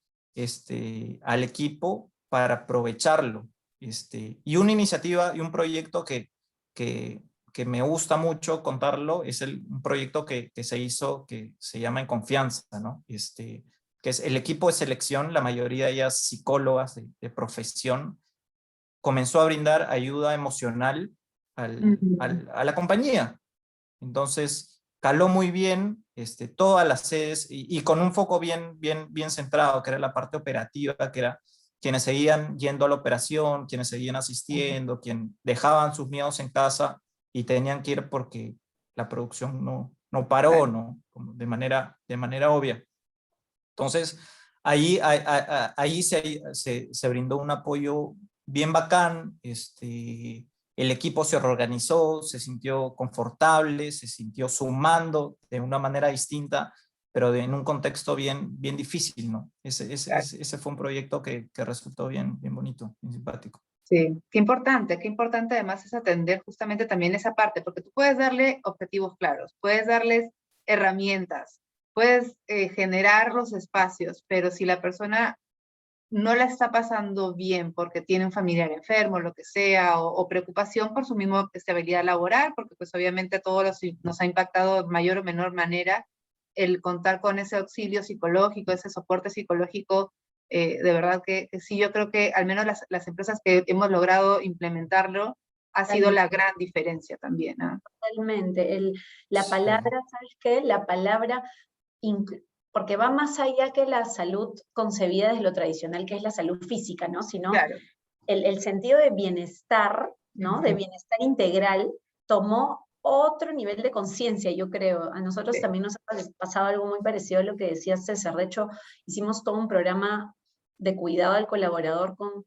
al equipo para aprovecharlo. Y una iniciativa y un proyecto que me gusta mucho contarlo es un proyecto que se hizo, que se llama En Confianza, ¿no? Que es el equipo de selección, la mayoría de ellas psicólogas de profesión, comenzó a brindar ayuda emocional a la compañía. Entonces, caló muy bien todas las sedes y con un foco bien centrado, que era la parte operativa, que era quienes seguían yendo a la operación, quienes seguían asistiendo, quienes dejaban sus miedos en casa y tenían que ir porque la producción no paró, ¿no? De manera obvia. Entonces, ahí se brindó un apoyo bien bacán. El equipo se reorganizó, se sintió confortable, se sintió sumando de una manera distinta, pero en un contexto bien difícil, ¿no? Ese fue un proyecto que resultó bien bonito, bien simpático. Sí, qué importante además es atender justamente también esa parte, porque tú puedes darle objetivos claros, puedes darles herramientas, puedes generar los espacios, pero si la persona no la está pasando bien porque tiene un familiar enfermo, lo que sea, o preocupación por su misma estabilidad laboral, porque pues obviamente a todos nos ha impactado de mayor o menor manera el contar con ese auxilio psicológico, ese soporte psicológico. De verdad que sí, yo creo que al menos las empresas que hemos logrado implementarlo ha sido la gran diferencia también, ¿eh? Totalmente. La palabra, ¿sabes qué? La palabra, porque va más allá que la salud concebida desde lo tradicional, que es la salud física, ¿no? Sino claro. el sentido de bienestar, ¿no? De bienestar integral, tomó otro nivel de conciencia, yo creo. A nosotros también nos ha pasado algo muy parecido a lo que decía César. De hecho, hicimos todo un programa de cuidado al colaborador con,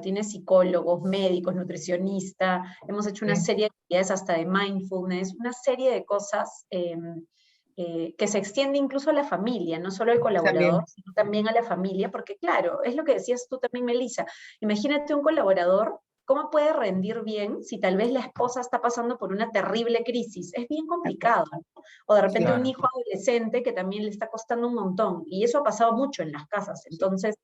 tienes psicólogos, médicos, nutricionistas, hemos hecho una serie de actividades hasta de mindfulness, una serie de cosas que se extiende incluso a la familia, no solo al colaborador, sino también a la familia, porque claro, es lo que decías tú también, Melissa, imagínate un colaborador. ¿Cómo puede rendir bien si tal vez la esposa está pasando por una terrible crisis? Es bien complicado, ¿no? O de repente un hijo adolescente que también le está costando un montón, y eso ha pasado mucho en las casas. Entonces,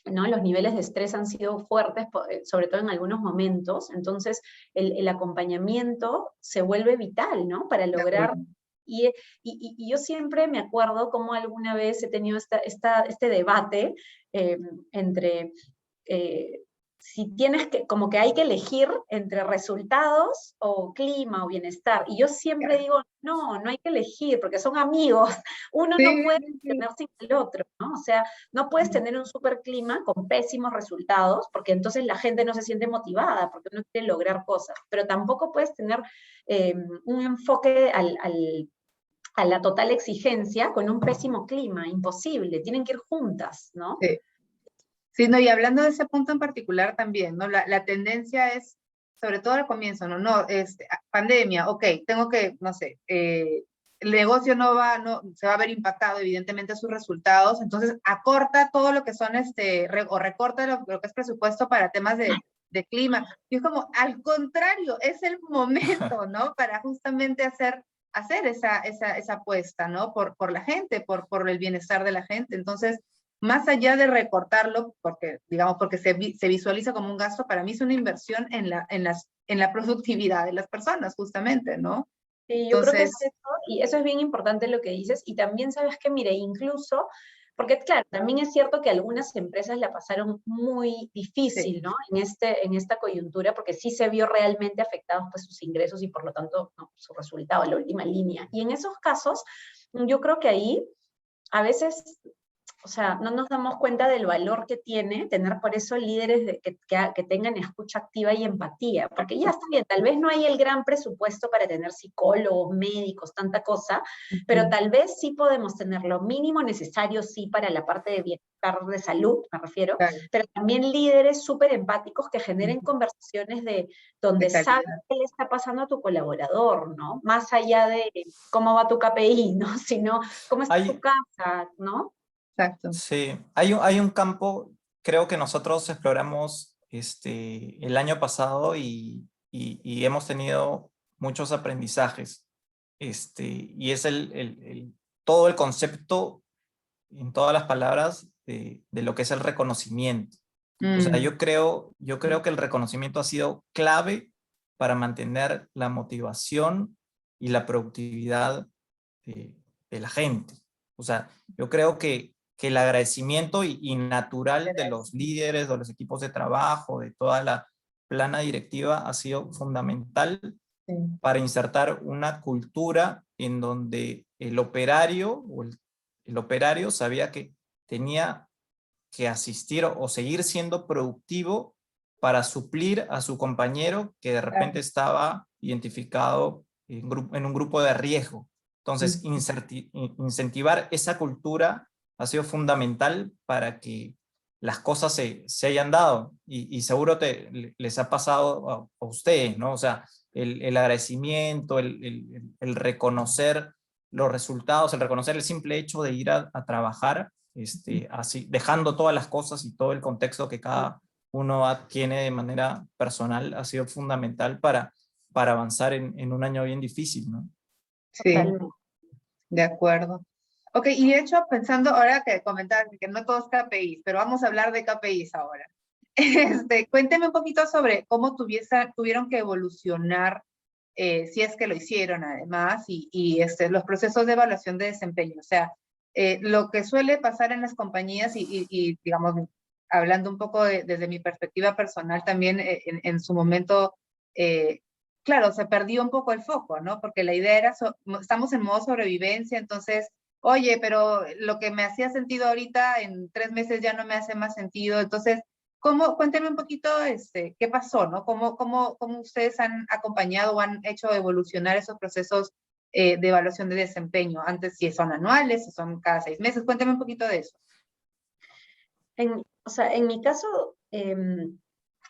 ¿no? Los niveles de estrés han sido fuertes, sobre todo en algunos momentos. Entonces, el acompañamiento se vuelve vital, ¿no? Para lograr. Y yo siempre me acuerdo cómo alguna vez he tenido este debate entre si tienes como que hay que elegir entre resultados o clima o bienestar. Y yo siempre digo, no hay que elegir, porque son amigos. Uno no puede tener sin el otro, ¿no? O sea, no puedes tener un super clima con pésimos resultados, porque entonces la gente no se siente motivada, porque uno quiere lograr cosas. Pero tampoco puedes tener un enfoque a la total exigencia con un pésimo clima, imposible, tienen que ir juntas, ¿no? Sí, no, y hablando de ese punto en particular también, ¿no? La tendencia es, sobre todo al comienzo, ¿no? Pandemia, ok, tengo que, no sé, el negocio se va a ver impactado, evidentemente, sus resultados, entonces acorta todo lo que son, o recorta lo que es presupuesto para temas de de clima. Y es como, al contrario, es el momento, ¿no? Para justamente hacer esa apuesta, ¿no? Por la gente, por el bienestar de la gente. Entonces, más allá de recortarlo, porque, digamos, porque se visualiza como un gasto, para mí es una inversión en la productividad de las personas, justamente, ¿no? Sí, yo creo que es Entonces, eso, y eso es bien importante lo que dices, y también sabes que, mire, incluso, porque claro, también es cierto que algunas empresas la pasaron muy difícil, sí, ¿no? En esta coyuntura, porque sí se vio realmente afectados pues sus ingresos y por lo tanto, ¿no? Su resultado, la última línea. Y en esos casos, yo creo que ahí a veces, o sea, no nos damos cuenta del valor que tiene tener por eso líderes que tengan escucha activa y empatía, porque ya está bien, tal vez no hay el gran presupuesto para tener psicólogos, médicos, tanta cosa, pero tal vez sí podemos tener lo mínimo necesario, sí, para la parte de bienestar de salud, me refiero, claro, pero también líderes súper empáticos que generen conversaciones donde de sabes calidad. qué le está pasando a tu colaborador, ¿no? Más allá de cómo va tu KPI, ¿no? Sino cómo está tu Hay, casa, ¿no? Exacto. sí, hay un campo, creo que nosotros exploramos el año pasado y hemos tenido muchos aprendizajes. Y es todo el concepto, en todas las palabras, de lo que es el reconocimiento. O sea, yo creo que el reconocimiento ha sido clave para mantener la motivación y la productividad de, de la gente. O sea, yo creo que el agradecimiento y natural de los líderes, de los equipos de trabajo, de toda la plana directiva ha sido fundamental Sí, para insertar una cultura en donde el operario el operario sabía que tenía que asistir o seguir siendo productivo para suplir a su compañero que de repente claro. estaba identificado en un grupo de riesgo. Entonces, incentivar esa cultura ha sido fundamental para que las cosas se hayan dado y seguro les ha pasado a ustedes, ¿no? O sea, el agradecimiento, el reconocer los resultados, el reconocer el simple hecho de ir a trabajar, así, dejando todas las cosas y todo el contexto que cada uno tiene de manera personal, ha sido fundamental para avanzar en un año bien difícil, ¿no? Sí, Totalmente. de acuerdo. Ok, y de hecho, pensando ahora que comentaste que no todos KPIs, pero vamos a hablar de KPIs ahora. Cuénteme un poquito sobre cómo tuvieron que evolucionar, si es que lo hicieron además, y los procesos de evaluación de desempeño. O sea, lo que suele pasar en las compañías digamos, hablando un poco desde mi perspectiva personal también, en su momento, claro, se perdió un poco el foco, ¿no? Porque la idea era, estamos en modo sobrevivencia, entonces, oye, pero lo que me hacía sentido ahorita en 3 meses ya no me hace más sentido. Entonces, cuéntenme un poquito qué pasó, ¿no? ¿Cómo ustedes han acompañado o han hecho evolucionar esos procesos de evaluación de desempeño? Antes, si son anuales, si son cada 6 meses, cuénteme un poquito de eso. O sea, en mi caso,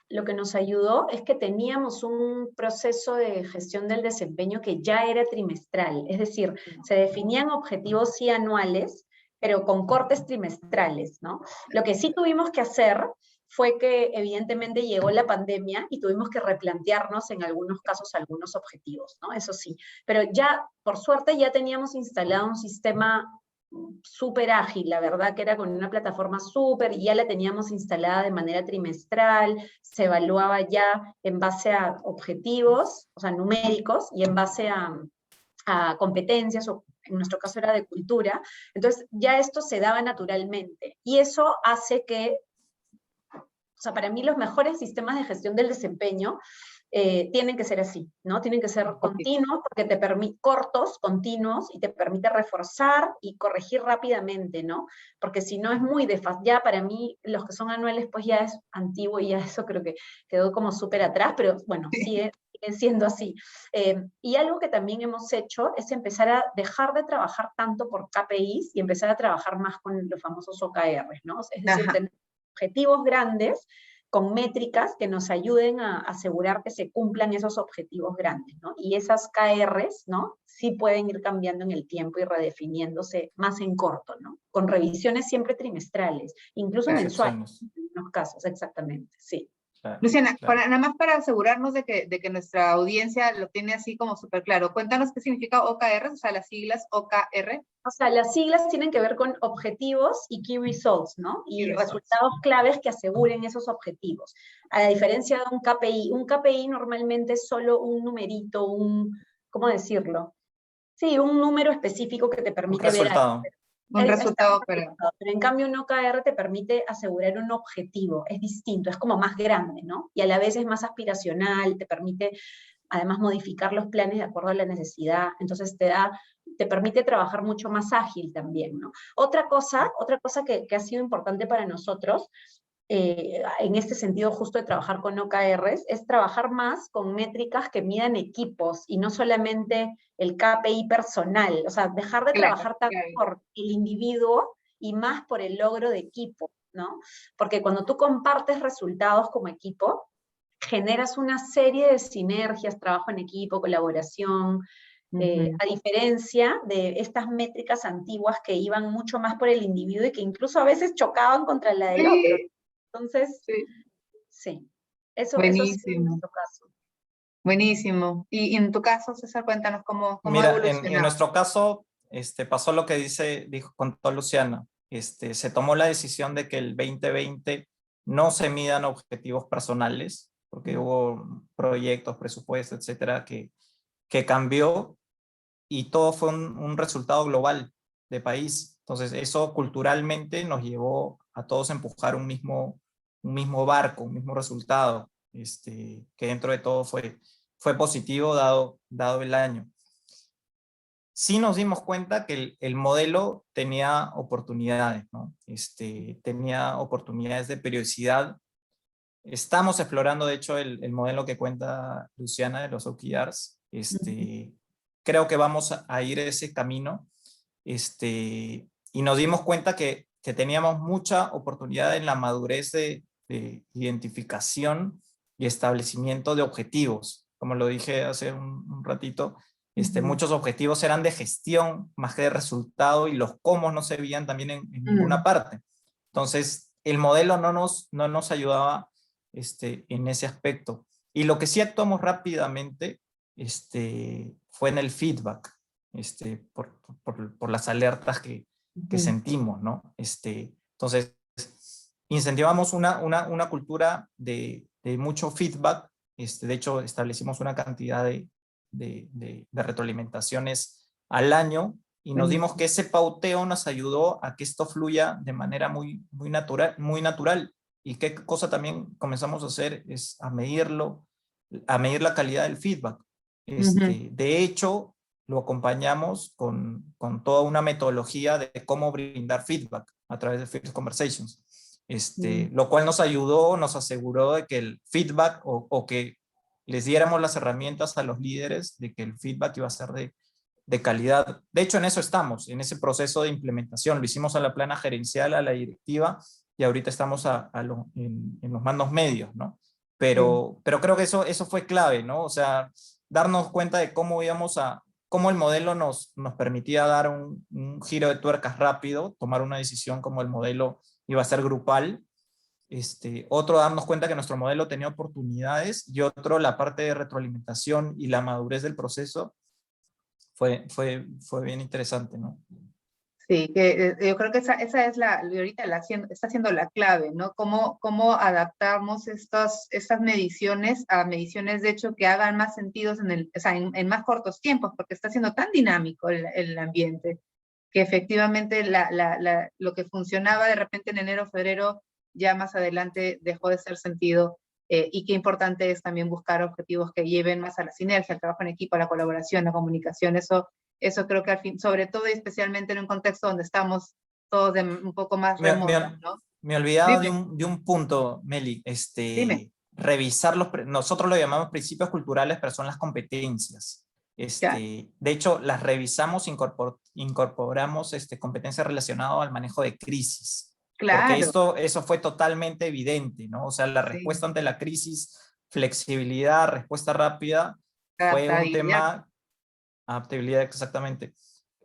lo que nos ayudó es que teníamos un proceso de gestión del desempeño que ya era trimestral, es decir, se definían objetivos sí anuales, pero con cortes trimestrales, ¿no? Lo que sí tuvimos que hacer fue que evidentemente llegó la pandemia y tuvimos que replantearnos en algunos casos algunos objetivos, ¿no? Eso sí, pero ya, por suerte, ya teníamos instalado un sistema súper ágil, la verdad que era con una plataforma súper, y ya la teníamos instalada de manera trimestral, se evaluaba ya en base a objetivos, o sea, numéricos, y en base a competencias, o en nuestro caso era de cultura, entonces ya esto se daba naturalmente, y eso hace que, o sea, para mí los mejores sistemas de gestión del desempeño tienen que ser así, ¿no? Tienen que ser continuos, porque te permite, cortos, continuos, y te permite reforzar y corregir rápidamente, ¿no? Porque si no es muy ya para mí los que son anuales pues ya es antiguo y ya eso creo que quedó como súper atrás, pero bueno, sigue siendo así. Y algo que también hemos hecho es empezar a dejar de trabajar tanto por KPIs y empezar a trabajar más con los famosos OKRs, ¿no? Es decir, tener objetivos grandes con métricas que nos ayuden a asegurar que se cumplan esos objetivos grandes, ¿no? Y esas KRs, ¿no? Sí pueden ir cambiando en el tiempo y redefiniéndose más en corto, ¿no? Con revisiones siempre trimestrales, incluso mensuales Excepciones. en algunos casos, exactamente, sí. Claro, Luciana, claro. nada más para asegurarnos de que nuestra audiencia lo tiene así como súper claro, cuéntanos qué significa OKR, o sea, las siglas OKR. O sea, las siglas tienen que ver con objetivos y key results, ¿no? Y Key results. resultados claves que aseguren esos objetivos. A la diferencia de un KPI normalmente es solo un numerito, ¿cómo decirlo? Sí, un número específico que te Un permite ver algo. resultado. Un resultado para... Pero en cambio un OKR te permite asegurar un objetivo, es distinto, es como más grande, ¿no? Y a la vez es más aspiracional, te permite además modificar los planes de acuerdo a la necesidad, entonces te permite trabajar mucho más ágil también, ¿no? Otra cosa que ha sido importante para nosotros, en este sentido justo de trabajar con OKRs, es trabajar más con métricas que midan equipos y no solamente el KPI personal, o sea, dejar de Claro, trabajar tanto claro. por el individuo y más por el logro de equipo, ¿no? Porque cuando tú compartes resultados como equipo, generas una serie de sinergias, trabajo en equipo, colaboración, a diferencia de estas métricas antiguas que iban mucho más por el individuo y que incluso a veces chocaban contra la del otro. Sí, Entonces, sí. sí, eso ha sido Buenísimo, nuestro caso. buenísimo. Y en tu caso, César, cuéntanos cómo ha Mira, en evolucionado. nuestro caso, pasó lo que contó Luciana. Se tomó la decisión de que el 2020 no se midan objetivos personales, porque hubo proyectos, presupuestos, etcétera, que cambió y todo fue un resultado global de país. Entonces, eso culturalmente nos llevó a todos a empujar un mismo barco, un mismo resultado, que dentro de todo fue positivo dado el año. Sí nos dimos cuenta que el modelo tenía oportunidades, ¿no? Tenía oportunidades de periodicidad. Estamos explorando, de hecho, el modelo que cuenta Luciana de los OKRs. Creo que vamos a ir ese camino. Y nos dimos cuenta que teníamos mucha oportunidad en la madurez de identificación y establecimiento de objetivos. Como lo dije hace un ratito, muchos objetivos eran de gestión más que de resultado y los cómo no se veían también en ninguna parte. Entonces, el modelo no nos ayudaba en ese aspecto. Y lo que sí actuamos rápidamente fue en el feedback, por las alertas que sentimos, ¿no? Entonces, incentivamos una cultura de mucho feedback. De hecho, establecimos una cantidad de retroalimentaciones al año y nos dimos que ese pauteo nos ayudó a que esto fluya de manera muy natural. Y qué cosa también comenzamos a hacer es a medir la calidad del feedback. De hecho, lo acompañamos con toda una metodología de cómo brindar feedback a través de First Conversations. Lo cual nos ayudó, nos aseguró de que el feedback o que les diéramos las herramientas a los líderes de que el feedback iba a ser de calidad. De hecho, en eso estamos, en ese proceso de implementación. Lo hicimos a la plana gerencial, a la directiva, y ahorita estamos en los mandos medios, ¿no? Pero creo que eso fue clave, ¿no? O sea, darnos cuenta de cómo cómo el modelo nos permitía dar un giro de tuercas rápido, tomar una decisión como el modelo iba a ser grupal. Otro, darnos cuenta que nuestro modelo tenía oportunidades, y otro, la parte de retroalimentación y la madurez del proceso fue bien interesante, ¿no? Sí, que yo creo que esa es ahorita está siendo la clave, ¿no? Cómo adaptamos estas mediciones a mediciones, de hecho, que hagan más sentido en más cortos tiempos, porque está siendo tan dinámico el ambiente, que efectivamente lo que funcionaba de repente en enero, febrero, ya más adelante dejó de ser sentido, y qué importante es también buscar objetivos que lleven más a la sinergia, al trabajo en equipo, a la colaboración, a la comunicación. Eso creo que al fin, sobre todo y especialmente en un contexto donde estamos todos un poco más remotos, ¿no? Me olvidaba Dime, de un punto, Meli. dime. Revisar nosotros lo llamamos principios culturales, pero son las competencias. Ya, De hecho, las revisamos, incorporamos competencias relacionadas al manejo de crisis, porque claro, eso fue totalmente evidente, ¿no? O sea, la sí, respuesta ante la crisis, flexibilidad, respuesta rápida, fue un adaptabilidad. tema. Adaptabilidad, exactamente.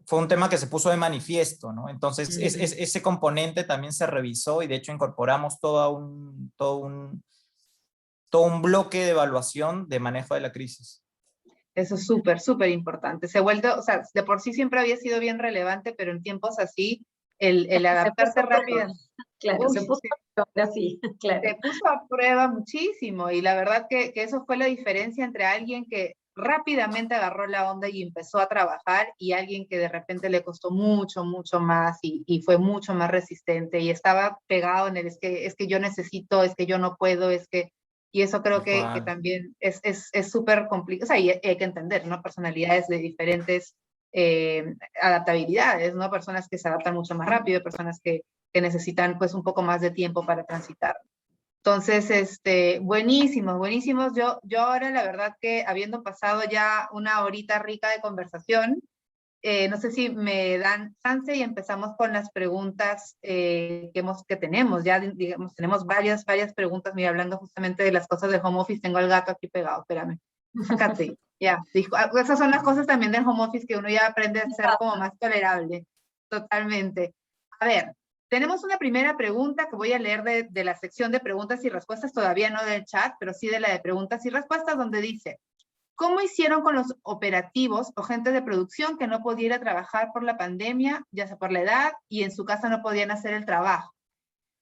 Fue un tema que se puso de manifiesto, ¿no? Entonces, ese componente también se revisó, y de hecho incorporamos todo un todo un bloque de evaluación de manejo de la crisis. Eso es súper, súper importante. Se ha vuelto, o sea, de por sí siempre había sido bien relevante, pero en tiempos así, el adaptarte rápido. Claro, Uy, se puso así, claro. se puso a prueba muchísimo, y la verdad que eso fue la diferencia entre alguien que rápidamente agarró la onda y empezó a trabajar, y alguien que de repente le costó mucho, mucho más, y fue mucho más resistente, y estaba pegado en el es que yo necesito, es que yo no puedo, es que, y eso creo que también es súper complicado, o sea, y hay que entender, ¿no? Personalidades de diferentes adaptabilidades, ¿no? Personas que se adaptan mucho más rápido, personas que necesitan pues un poco más de tiempo para transitar. Entonces, buenísimos, buenísimos. Yo ahora la verdad que habiendo pasado ya una horita rica de conversación, no sé si me dan chance y empezamos con las preguntas que tenemos. Ya, digamos, tenemos varias preguntas. Mira, hablando justamente de las cosas de home office, tengo el gato aquí pegado, espérame. Sácate. Ya, esas son las cosas también del home office que uno ya aprende a ser como más tolerable. Totalmente. A ver, tenemos una primera pregunta que voy a leer de la sección de preguntas y respuestas, todavía no del chat, pero sí de la de preguntas y respuestas, donde dice: ¿cómo hicieron con los operativos o gente de producción que no podía ir a trabajar por la pandemia, ya sea por la edad, y en su casa no podían hacer el trabajo?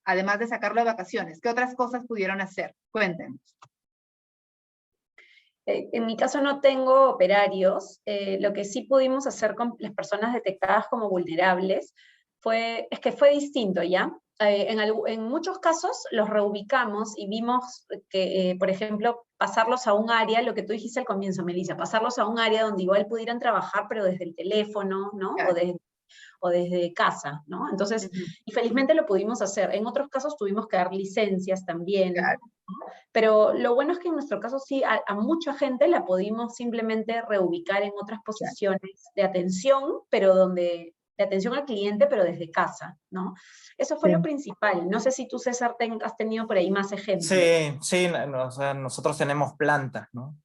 Además de sacarlo de vacaciones, ¿qué otras cosas pudieron hacer? Cuéntenos. En mi caso no tengo operarios. Lo que sí pudimos hacer con las personas detectadas como vulnerables es que fue distinto, ¿ya? En muchos casos los reubicamos y vimos que, por ejemplo, pasarlos a un área, lo que tú dijiste al comienzo, Melissa, pasarlos a un área donde igual pudieran trabajar, pero desde el teléfono, ¿no? Claro. O desde casa, ¿no? Entonces, y felizmente lo pudimos hacer. En otros casos tuvimos que dar licencias también, Claro. ¿no? Pero lo bueno es que en nuestro caso sí, a mucha gente la pudimos simplemente reubicar en otras posiciones de atención, pero de atención al cliente, pero desde casa, ¿no? Eso fue lo principal. No sé si tú, César, has tenido por ahí más ejemplos. Sí, o sea, nosotros tenemos plantas, ¿no?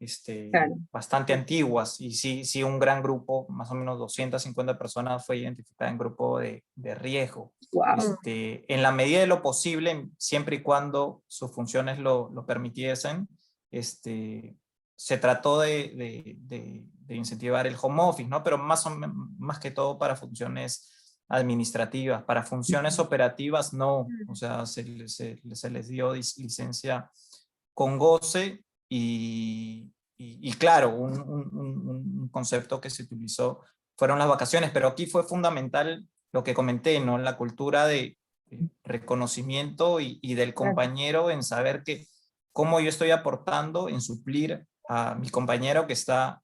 Claro. Bastante antiguas, y sí, un gran grupo, más o menos 250 personas, fue identificada en grupo de riesgo. Wow. En la medida de lo posible, siempre y cuando sus funciones lo permitiesen, se trató de incentivar el home office, ¿no? Pero más que todo para funciones administrativas. Para funciones operativas no, o sea, se les dio licencia con goce, y claro, un concepto que se utilizó fueron las vacaciones, pero aquí fue fundamental lo que comenté, ¿no? La cultura de reconocimiento y del compañero, en saber que cómo yo estoy aportando en suplir a mi compañero que está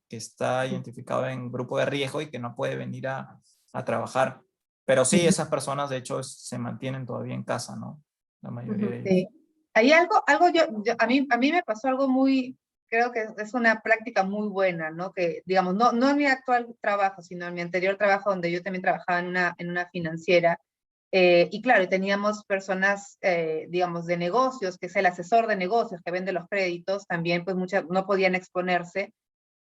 identificado en grupo de riesgo y que no puede venir a trabajar. Pero sí, esas personas de hecho se mantienen todavía en casa, ¿no? La mayoría de ellos. Sí. Hay algo a mí me pasó algo muy, creo que es una práctica muy buena, ¿no? Que, digamos, no en mi actual trabajo, sino en mi anterior trabajo, donde yo también trabajaba en una financiera. Y claro, teníamos personas, digamos, de negocios, que es el asesor de negocios que vende los créditos, también pues muchas no podían exponerse.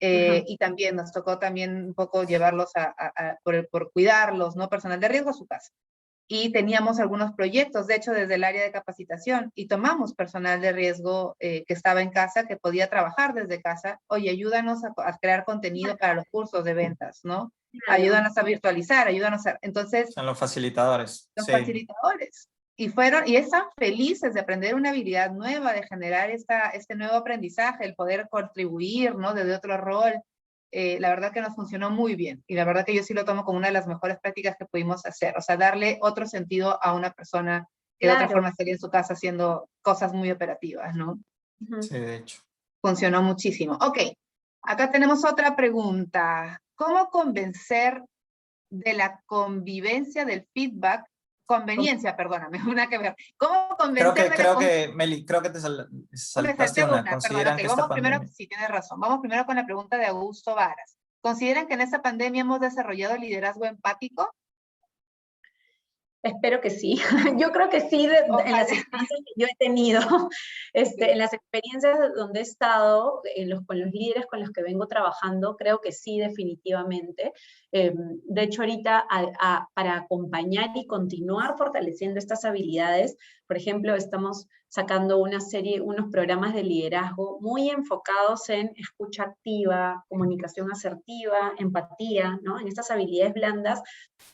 Y también nos tocó también un poco llevarlos por cuidarlos, ¿no? Personal de riesgo a su casa. Y teníamos algunos proyectos, de hecho, desde el área de capacitación, y tomamos personal de riesgo que estaba en casa, que podía trabajar desde casa. Oye, ayúdanos a crear contenido para los cursos de ventas, ¿no? Claro. Ayúdanos a virtualizar, ayúdanos a... Entonces, son los facilitadores. los Sí. facilitadores. Y están felices de aprender una habilidad nueva, de generar este nuevo aprendizaje, el poder contribuir, ¿no? Desde otro rol. La verdad que nos funcionó muy bien, y la verdad que yo sí lo tomo como una de las mejores prácticas que pudimos hacer, o sea, darle otro sentido a una persona que de otra forma estaría en su casa haciendo cosas muy operativas, ¿no? Sí, de hecho. Funcionó muchísimo. Ok, acá tenemos otra pregunta. ¿Cómo convencer de la convivencia del feedback? Conveniencia, perdóname, una que ver. ¿Cómo convencer Meli, creo que te saltaste una. Perdón, ¿Consideran que esta pandemia? sí, tienes razón. Vamos primero con la pregunta de Augusto Varas. ¿Consideran que en esta pandemia hemos desarrollado liderazgo empático? Espero que sí. Yo creo que sí, en las experiencias que yo he tenido, en las experiencias donde he estado, con los líderes con los que vengo trabajando, creo que sí, definitivamente. De hecho, ahorita, para acompañar y continuar fortaleciendo estas habilidades, por ejemplo, estamos sacando unos programas de liderazgo muy enfocados en escucha activa, comunicación asertiva, empatía, ¿no? En estas habilidades blandas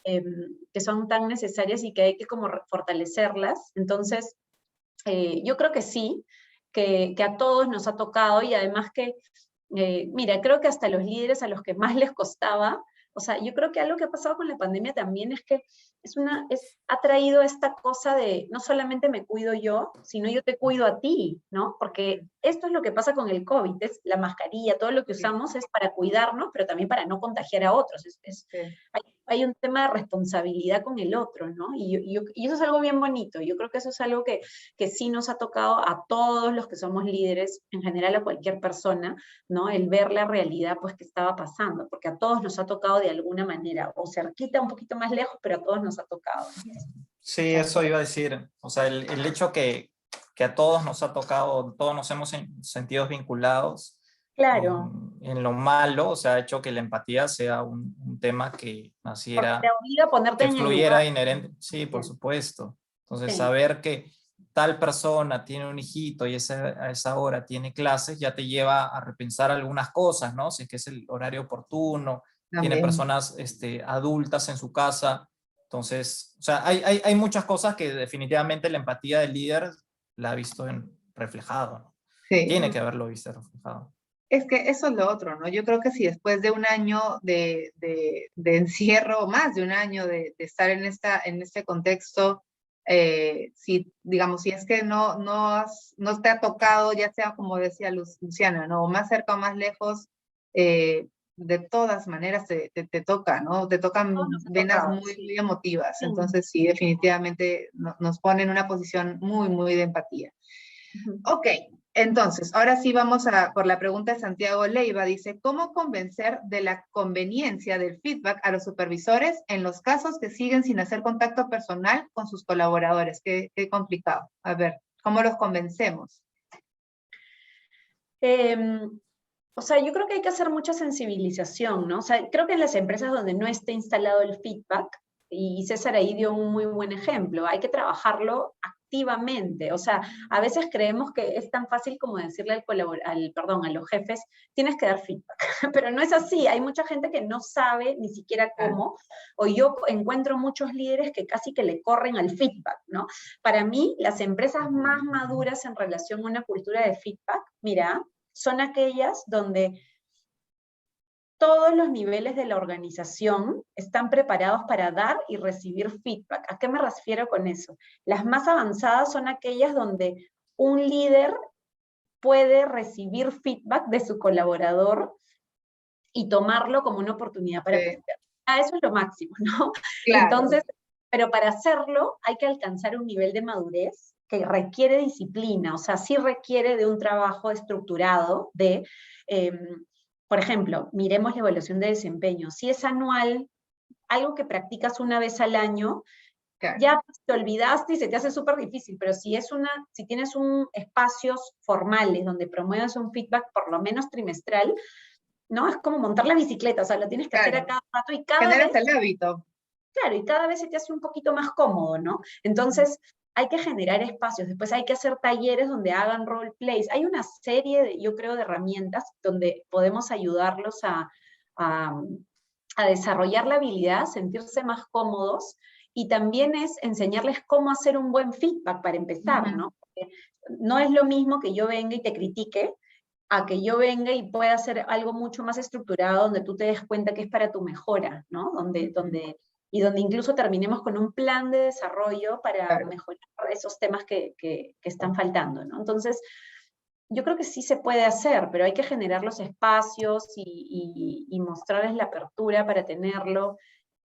que son tan necesarias y que hay que como fortalecerlas. Entonces, yo creo que sí, que a todos nos ha tocado, y además que, mira, creo que hasta los líderes a los que más les costaba, o sea, yo creo que algo que ha pasado con la pandemia también es que ha traído esta cosa de no solamente me cuido yo, sino yo te cuido a ti, ¿no? Porque esto es lo que pasa con el COVID, es la mascarilla, todo lo que usamos es para cuidarnos, pero también para no contagiar a otros. Hay un tema de responsabilidad con el otro, ¿no? Y eso es algo bien bonito. Yo creo que eso es algo que sí nos ha tocado a todos los que somos líderes, en general a cualquier persona, ¿no? El ver la realidad, pues, que estaba pasando, porque a todos nos ha tocado de alguna manera, o cerquita, un poquito más lejos, pero a todos nos ha tocado. Sí, eso iba a decir. O sea, el hecho que a todos nos ha tocado, todos nos hemos sentido vinculados Claro. en lo malo, o sea, ha hecho que la empatía sea un tema que Porque naciera, te obliga a ponerte que en el fluyera lugar. inherente. Sí, por supuesto. Entonces, Sí. saber que tal persona tiene un hijito y a esa hora tiene clases, ya te lleva a repensar algunas cosas, ¿no? Si es que es el horario oportuno, tiene También. personas adultas en su casa. Entonces, o sea, hay muchas cosas que definitivamente la empatía del líder la ha visto reflejado, ¿no? Sí. Tiene que haberlo visto reflejado. Es que eso es lo otro, ¿no? Yo creo que si después de un año de encierro, más de un año de estar en este contexto, si, digamos, si es que no te ha tocado, ya sea como decía Luciana, ¿no? O más cerca o más lejos, de todas maneras te toca, ¿no? Te tocan venas muy emotivas. Sí. Entonces, sí, definitivamente nos pone en una posición muy, muy de empatía. Ok, entonces, ahora sí vamos por la pregunta de Santiago Leiva. Dice, ¿cómo convencer de la conveniencia del feedback a los supervisores en los casos que siguen sin hacer contacto personal con sus colaboradores? Qué complicado. A ver, ¿cómo los convencemos? O sea, yo creo que hay que hacer mucha sensibilización, ¿no? O sea, creo que en las empresas donde no esté instalado el feedback, y César ahí dio un muy buen ejemplo, hay que trabajarlo activamente. O sea, a veces creemos que es tan fácil como decirle a los jefes, tienes que dar feedback, pero no es así. Hay mucha gente que no sabe ni siquiera cómo, o yo encuentro muchos líderes que casi que le corren al feedback, ¿no? Para mí, las empresas más maduras en relación a una cultura de feedback, mira, son aquellas donde todos los niveles de la organización están preparados para dar y recibir feedback. ¿A qué me refiero con eso? Las más avanzadas son aquellas donde un líder puede recibir feedback de su colaborador y tomarlo como una oportunidad para crecer. Eso es lo máximo, ¿no? Claro. Entonces, pero para hacerlo hay que alcanzar un nivel de madurez que requiere disciplina, o sea, sí requiere de un trabajo estructurado por ejemplo, miremos la evaluación de desempeño. Si es anual, algo que practicas una vez al año, ya te olvidaste y se te hace súper difícil, pero si tienes espacios formales donde promuevas un feedback por lo menos trimestral, ¿no? Es como montar la bicicleta, o sea, lo tienes que hacer a cada rato y cada vez... Generas el hábito. Claro, y cada vez se te hace un poquito más cómodo, ¿no? Entonces, hay que generar espacios, después hay que hacer talleres donde hagan role plays. Hay una serie, yo creo, de herramientas donde podemos ayudarlos a desarrollar la habilidad, sentirse más cómodos, y también es enseñarles cómo hacer un buen feedback para empezar, ¿no? Porque no es lo mismo que yo venga y te critique, a que yo venga y pueda hacer algo mucho más estructurado donde tú te des cuenta que es para tu mejora, ¿no? Donde incluso terminemos con un plan de desarrollo para mejorar esos temas que están faltando, ¿no? Entonces, yo creo que sí se puede hacer, pero hay que generar los espacios y mostrarles la apertura para tenerlo.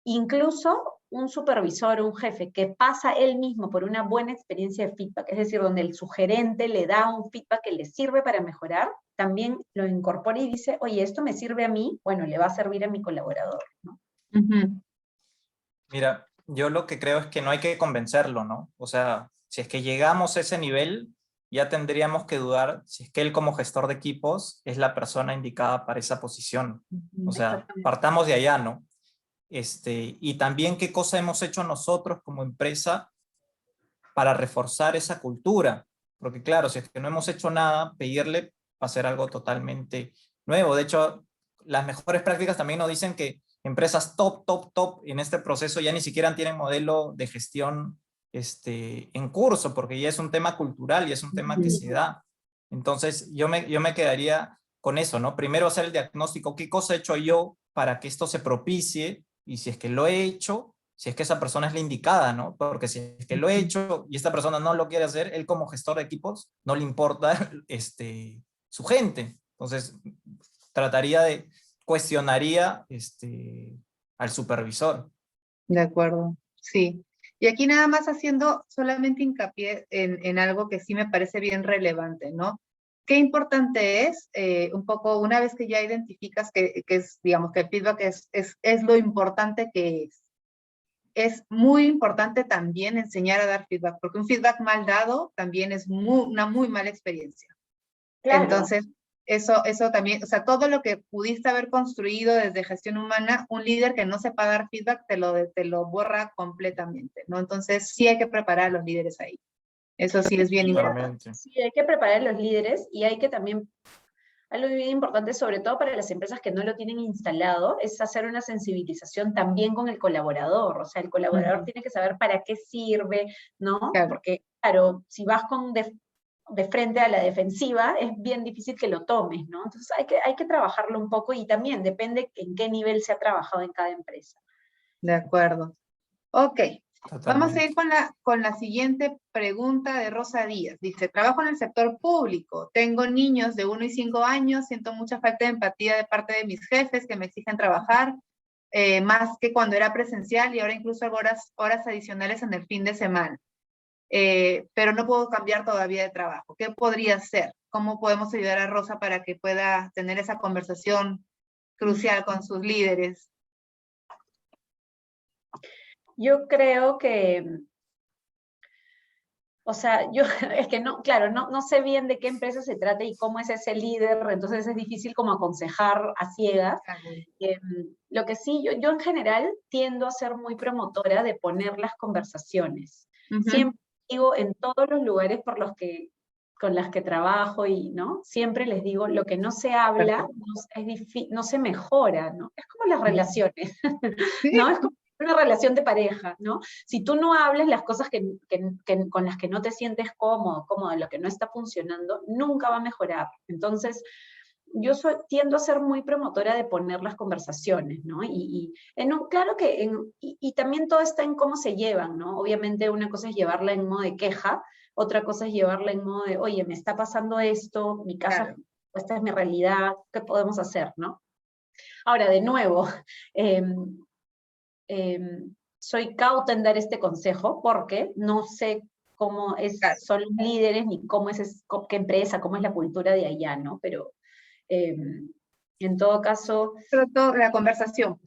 Incluso un supervisor o un jefe que pasa él mismo por una buena experiencia de feedback, es decir, donde el sugerente le da un feedback que le sirve para mejorar, también lo incorpora y dice, oye, esto me sirve a mí, bueno, le va a servir a mi colaborador, ¿no? Mira, Yo lo que creo es que no hay que convencerlo, ¿no? O sea, si es que llegamos a ese nivel, ya tendríamos que dudar si es que él como gestor de equipos es la persona indicada para esa posición. O sea, Exactamente. partamos de allá, ¿no? Y también qué cosa hemos hecho nosotros como empresa para reforzar esa cultura. Porque claro, si es que no hemos hecho nada, pedirle va a ser algo totalmente nuevo. De hecho, las mejores prácticas también nos dicen que empresas top en este proceso ya ni siquiera tienen modelo de gestión en curso, porque ya es un tema cultural y es un tema que se da. Entonces, yo me quedaría con eso, ¿no? Primero hacer el diagnóstico, ¿qué cosa he hecho yo para que esto se propicie? Y si es que lo he hecho, si es que esa persona es la indicada, ¿no? Porque si es que lo he hecho y esta persona no lo quiere hacer, él como gestor de equipos no le importa su gente. Entonces, cuestionaría al supervisor. De acuerdo, sí. Y aquí nada más haciendo solamente hincapié en algo que sí me parece bien relevante, ¿no? Qué importante es, un poco, una vez que ya identificas que es, digamos, que el feedback es lo importante que es muy importante también enseñar a dar feedback, porque un feedback mal dado también es una muy mala experiencia. Claro. Entonces, eso también, o sea, todo lo que pudiste haber construido desde gestión humana, un líder que no sepa dar feedback te lo borra completamente, ¿no? Entonces, sí hay que preparar a los líderes ahí. Eso sí es bien importante. Sí, hay que preparar a los líderes y hay que también, algo bien importante, sobre todo para las empresas que no lo tienen instalado, es hacer una sensibilización también con el colaborador. O sea, el colaborador tiene que saber para qué sirve, ¿no? Claro. Porque, claro, si vas de frente a la defensiva, es bien difícil que lo tomes, ¿no? Entonces hay que trabajarlo un poco y también depende en qué nivel se ha trabajado en cada empresa. De acuerdo. Ok. Totalmente. Vamos a ir con la siguiente pregunta de Rosa Díaz. Dice, trabajo en el sector público, tengo niños de 1 y 5 años, siento mucha falta de empatía de parte de mis jefes que me exigen trabajar más que cuando era presencial y ahora incluso hago horas adicionales en el fin de semana. Pero no puedo cambiar todavía de trabajo. ¿Qué podría hacer? ¿Cómo podemos ayudar a Rosa para que pueda tener esa conversación crucial con sus líderes? Yo creo que, o sea, yo es que no, claro, no sé bien de qué empresa se trata y cómo es ese líder, entonces es difícil como aconsejar a ciegas. Lo que sí, yo en general tiendo a ser muy promotora de poner las conversaciones. Siempre digo en todos los lugares con las que trabajo y, ¿no? Siempre les digo, lo que no se habla no se mejora, ¿no? Es como las relaciones, ¿no? Es como una relación de pareja, ¿no? Si tú no hablas las cosas con las que no te sientes cómodo, lo que no está funcionando, nunca va a mejorar. Entonces, yo tiendo a ser muy promotora de poner las conversaciones, ¿no? Claro que, y también todo está en cómo se llevan, ¿no? Obviamente una cosa es llevarla en modo de queja, otra cosa es llevarla en modo de, oye, me está pasando esto, mi casa, Claro. esta es mi realidad, ¿qué podemos hacer, no? Ahora, de nuevo, soy cauta en dar este consejo porque no sé cómo son los líderes, ni qué empresa, cómo es la cultura de allá, ¿no? Pero en todo caso... Pero la conversación.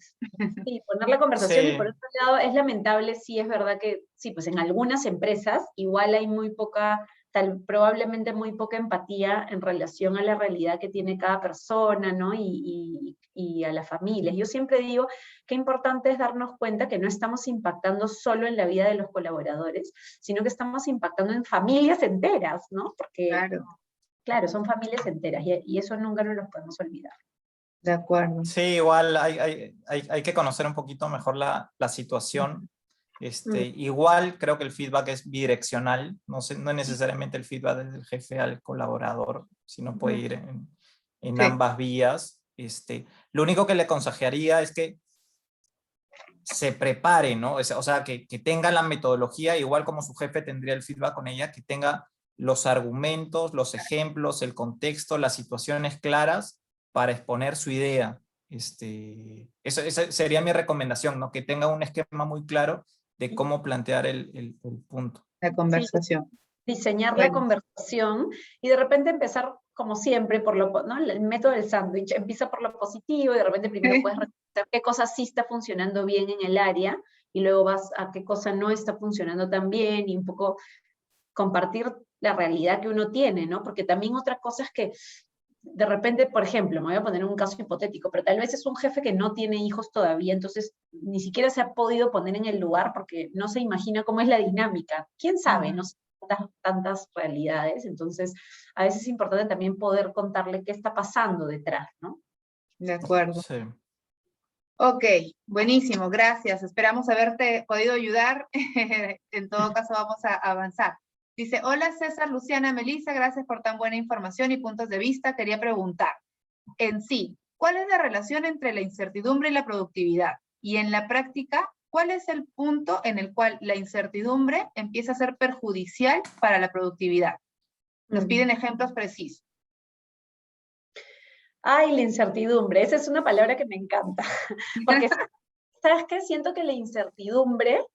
Sí, poner la conversación, Sí. y por otro lado es lamentable, sí es verdad que, sí, pues en algunas empresas igual hay probablemente muy poca empatía en relación a la realidad que tiene cada persona, ¿no? Y a las familias. Yo siempre digo que importante es darnos cuenta que no estamos impactando solo en la vida de los colaboradores, sino que estamos impactando en familias enteras, ¿no? Porque, claro, son familias enteras y eso nunca nos lo podemos olvidar. De acuerdo. Sí, igual hay que conocer un poquito mejor la situación. Igual creo que el feedback es bidireccional, no es necesariamente el feedback desde el jefe al colaborador, sino puede ir en ambas vías. Lo único que le aconsejaría es que se prepare, ¿no? O sea, que tenga la metodología, igual como su jefe tendría el feedback con ella, que tenga los argumentos, los ejemplos, el contexto, las situaciones claras para exponer su idea. Esa sería mi recomendación, ¿no? Que tenga un esquema muy claro de cómo plantear el punto. La conversación. Sí, diseñar la conversación y de repente empezar, como siempre, ¿no? El método del sándwich. Empieza por lo positivo y de repente primero puedes reconocer qué cosa sí está funcionando bien en el área y luego vas a qué cosa no está funcionando tan bien, y un poco compartir la realidad que uno tiene, ¿no? Porque también otra cosa es que de repente, por ejemplo, me voy a poner un caso hipotético, pero tal vez es un jefe que no tiene hijos todavía, entonces ni siquiera se ha podido poner en el lugar porque no se imagina cómo es la dinámica. ¿Quién sabe? No sé tantas realidades, entonces a veces es importante también poder contarle qué está pasando detrás, ¿no? De acuerdo. Sí. Ok, buenísimo, gracias. Esperamos haberte podido ayudar. En todo caso, vamos a avanzar. Dice, hola César, Luciana, Melissa, gracias por tan buena información y puntos de vista. Quería preguntar, en sí, ¿cuál es la relación entre la incertidumbre y la productividad? Y en la práctica, ¿cuál es el punto en el cual la incertidumbre empieza a ser perjudicial para la productividad? Nos piden ejemplos precisos. Ay, la incertidumbre, esa es una palabra que me encanta, porque, ¿sabes qué? Siento que la incertidumbre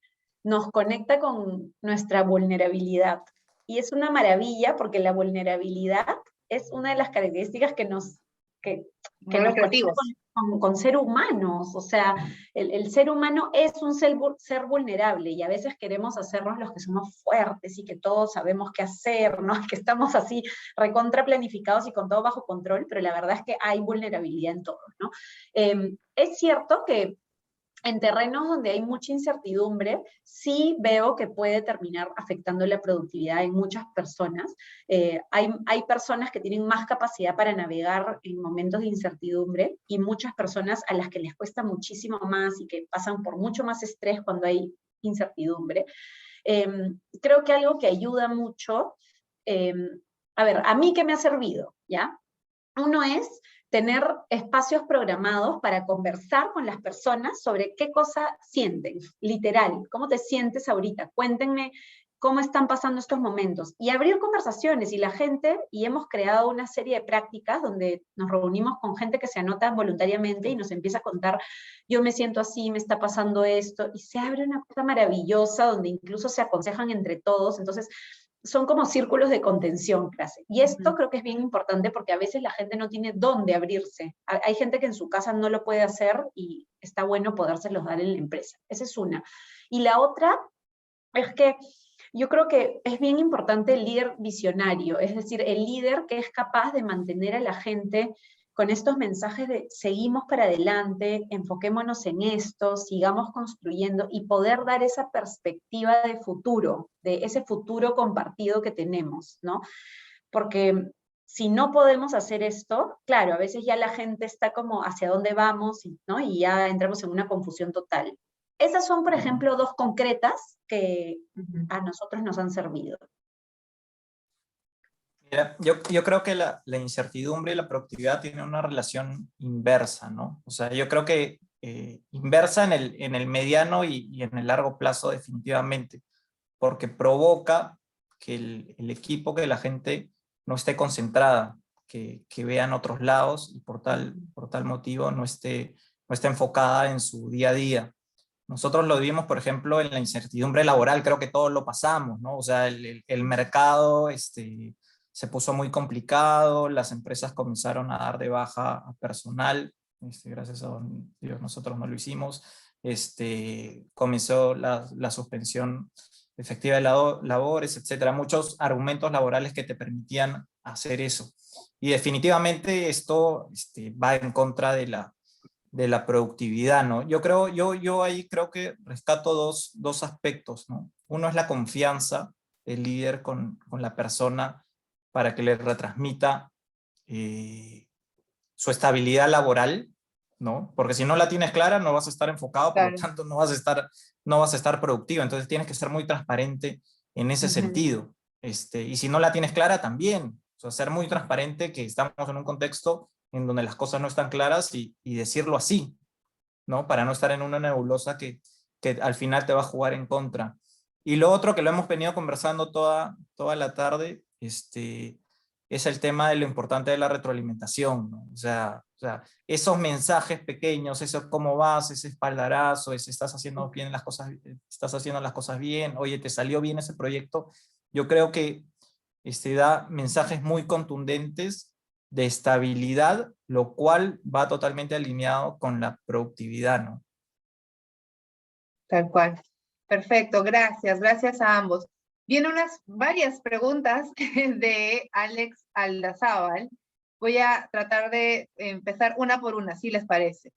nos conecta con nuestra vulnerabilidad, y es una maravilla porque la vulnerabilidad es una de las características que nos conecta con ser humanos. O sea, el ser humano es un ser vulnerable, y a veces queremos hacernos los que somos fuertes y que todos sabemos qué hacer, ¿no? Que estamos así recontra planificados y con todo bajo control, pero la verdad es que hay vulnerabilidad en todo, ¿no? Es cierto que en terrenos donde hay mucha incertidumbre, sí veo que puede terminar afectando la productividad en muchas personas. Hay personas que tienen más capacidad para navegar en momentos de incertidumbre, y muchas personas a las que les cuesta muchísimo más y que pasan por mucho más estrés cuando hay incertidumbre. Creo que algo que ayuda mucho, a ver, a mí, ¿qué me ha servido? ¿Ya? Uno es tener espacios programados para conversar con las personas sobre qué cosa sienten, literal, cómo te sientes ahorita, cuéntenme cómo están pasando estos momentos, y abrir conversaciones, y la gente, y hemos creado una serie de prácticas donde nos reunimos con gente que se anota voluntariamente y nos empieza a contar, yo me siento así, me está pasando esto, y se abre una cosa maravillosa donde incluso se aconsejan entre todos. Entonces son como círculos de contención, clase. Y esto creo que es bien importante porque a veces la gente no tiene dónde abrirse. Hay gente que en su casa no lo puede hacer, y está bueno podérselos dar en la empresa. Esa es una. Y la otra es que yo creo que es bien importante el líder visionario, es decir, el líder que es capaz de mantener a la gente con estos mensajes de seguimos para adelante, enfoquémonos en esto, sigamos construyendo, y poder dar esa perspectiva de futuro, de ese futuro compartido que tenemos, ¿no? Porque si no podemos hacer esto, claro, a veces ya la gente está como hacia dónde vamos, ¿no? Y ya entramos en una confusión total. Esas son, por ejemplo, dos concretas que a nosotros nos han servido. Mira, yo creo que la incertidumbre y la productividad tienen una relación inversa, ¿no? O sea, yo creo que inversa en el mediano y en el largo plazo definitivamente, porque provoca que el equipo, que la gente no esté concentrada, que vean otros lados, y por tal motivo no esté enfocada en su día a día. Nosotros lo vimos, por ejemplo, en la incertidumbre laboral, creo que todos lo pasamos, ¿no? O sea, el mercado se puso muy complicado, las empresas comenzaron a dar de baja a personal, gracias a Dios nosotros no lo hicimos, comenzó la suspensión efectiva de labores, etcétera, muchos argumentos laborales que te permitían hacer eso. Y definitivamente esto va en contra de la productividad, ¿no? Yo ahí creo que rescato dos aspectos, ¿no? Uno es la confianza del líder con la persona para que le retransmita su estabilidad laboral, ¿no? Porque si no la tienes clara, no vas a estar enfocado, por lo tanto no vas a estar productivo. Entonces tienes que ser muy transparente en ese sentido. Y si no la tienes clara, también. O sea, ser muy transparente que estamos en un contexto en donde las cosas no están claras, y decirlo así, ¿no? Para no estar en una nebulosa que al final te va a jugar en contra. Y lo otro que lo hemos venido conversando toda la tarde, es el tema de lo importante de la retroalimentación, ¿no? O sea, esos mensajes pequeños, eso cómo vas, ese espaldarazo, ese estás haciendo las cosas bien, oye, te salió bien ese proyecto, yo creo que da mensajes muy contundentes de estabilidad, lo cual va totalmente alineado con la productividad, ¿no? Tal cual. Perfecto, gracias a ambos. Vienen varias preguntas de Alex Aldazábal. Voy a tratar de empezar una por una, si les parece.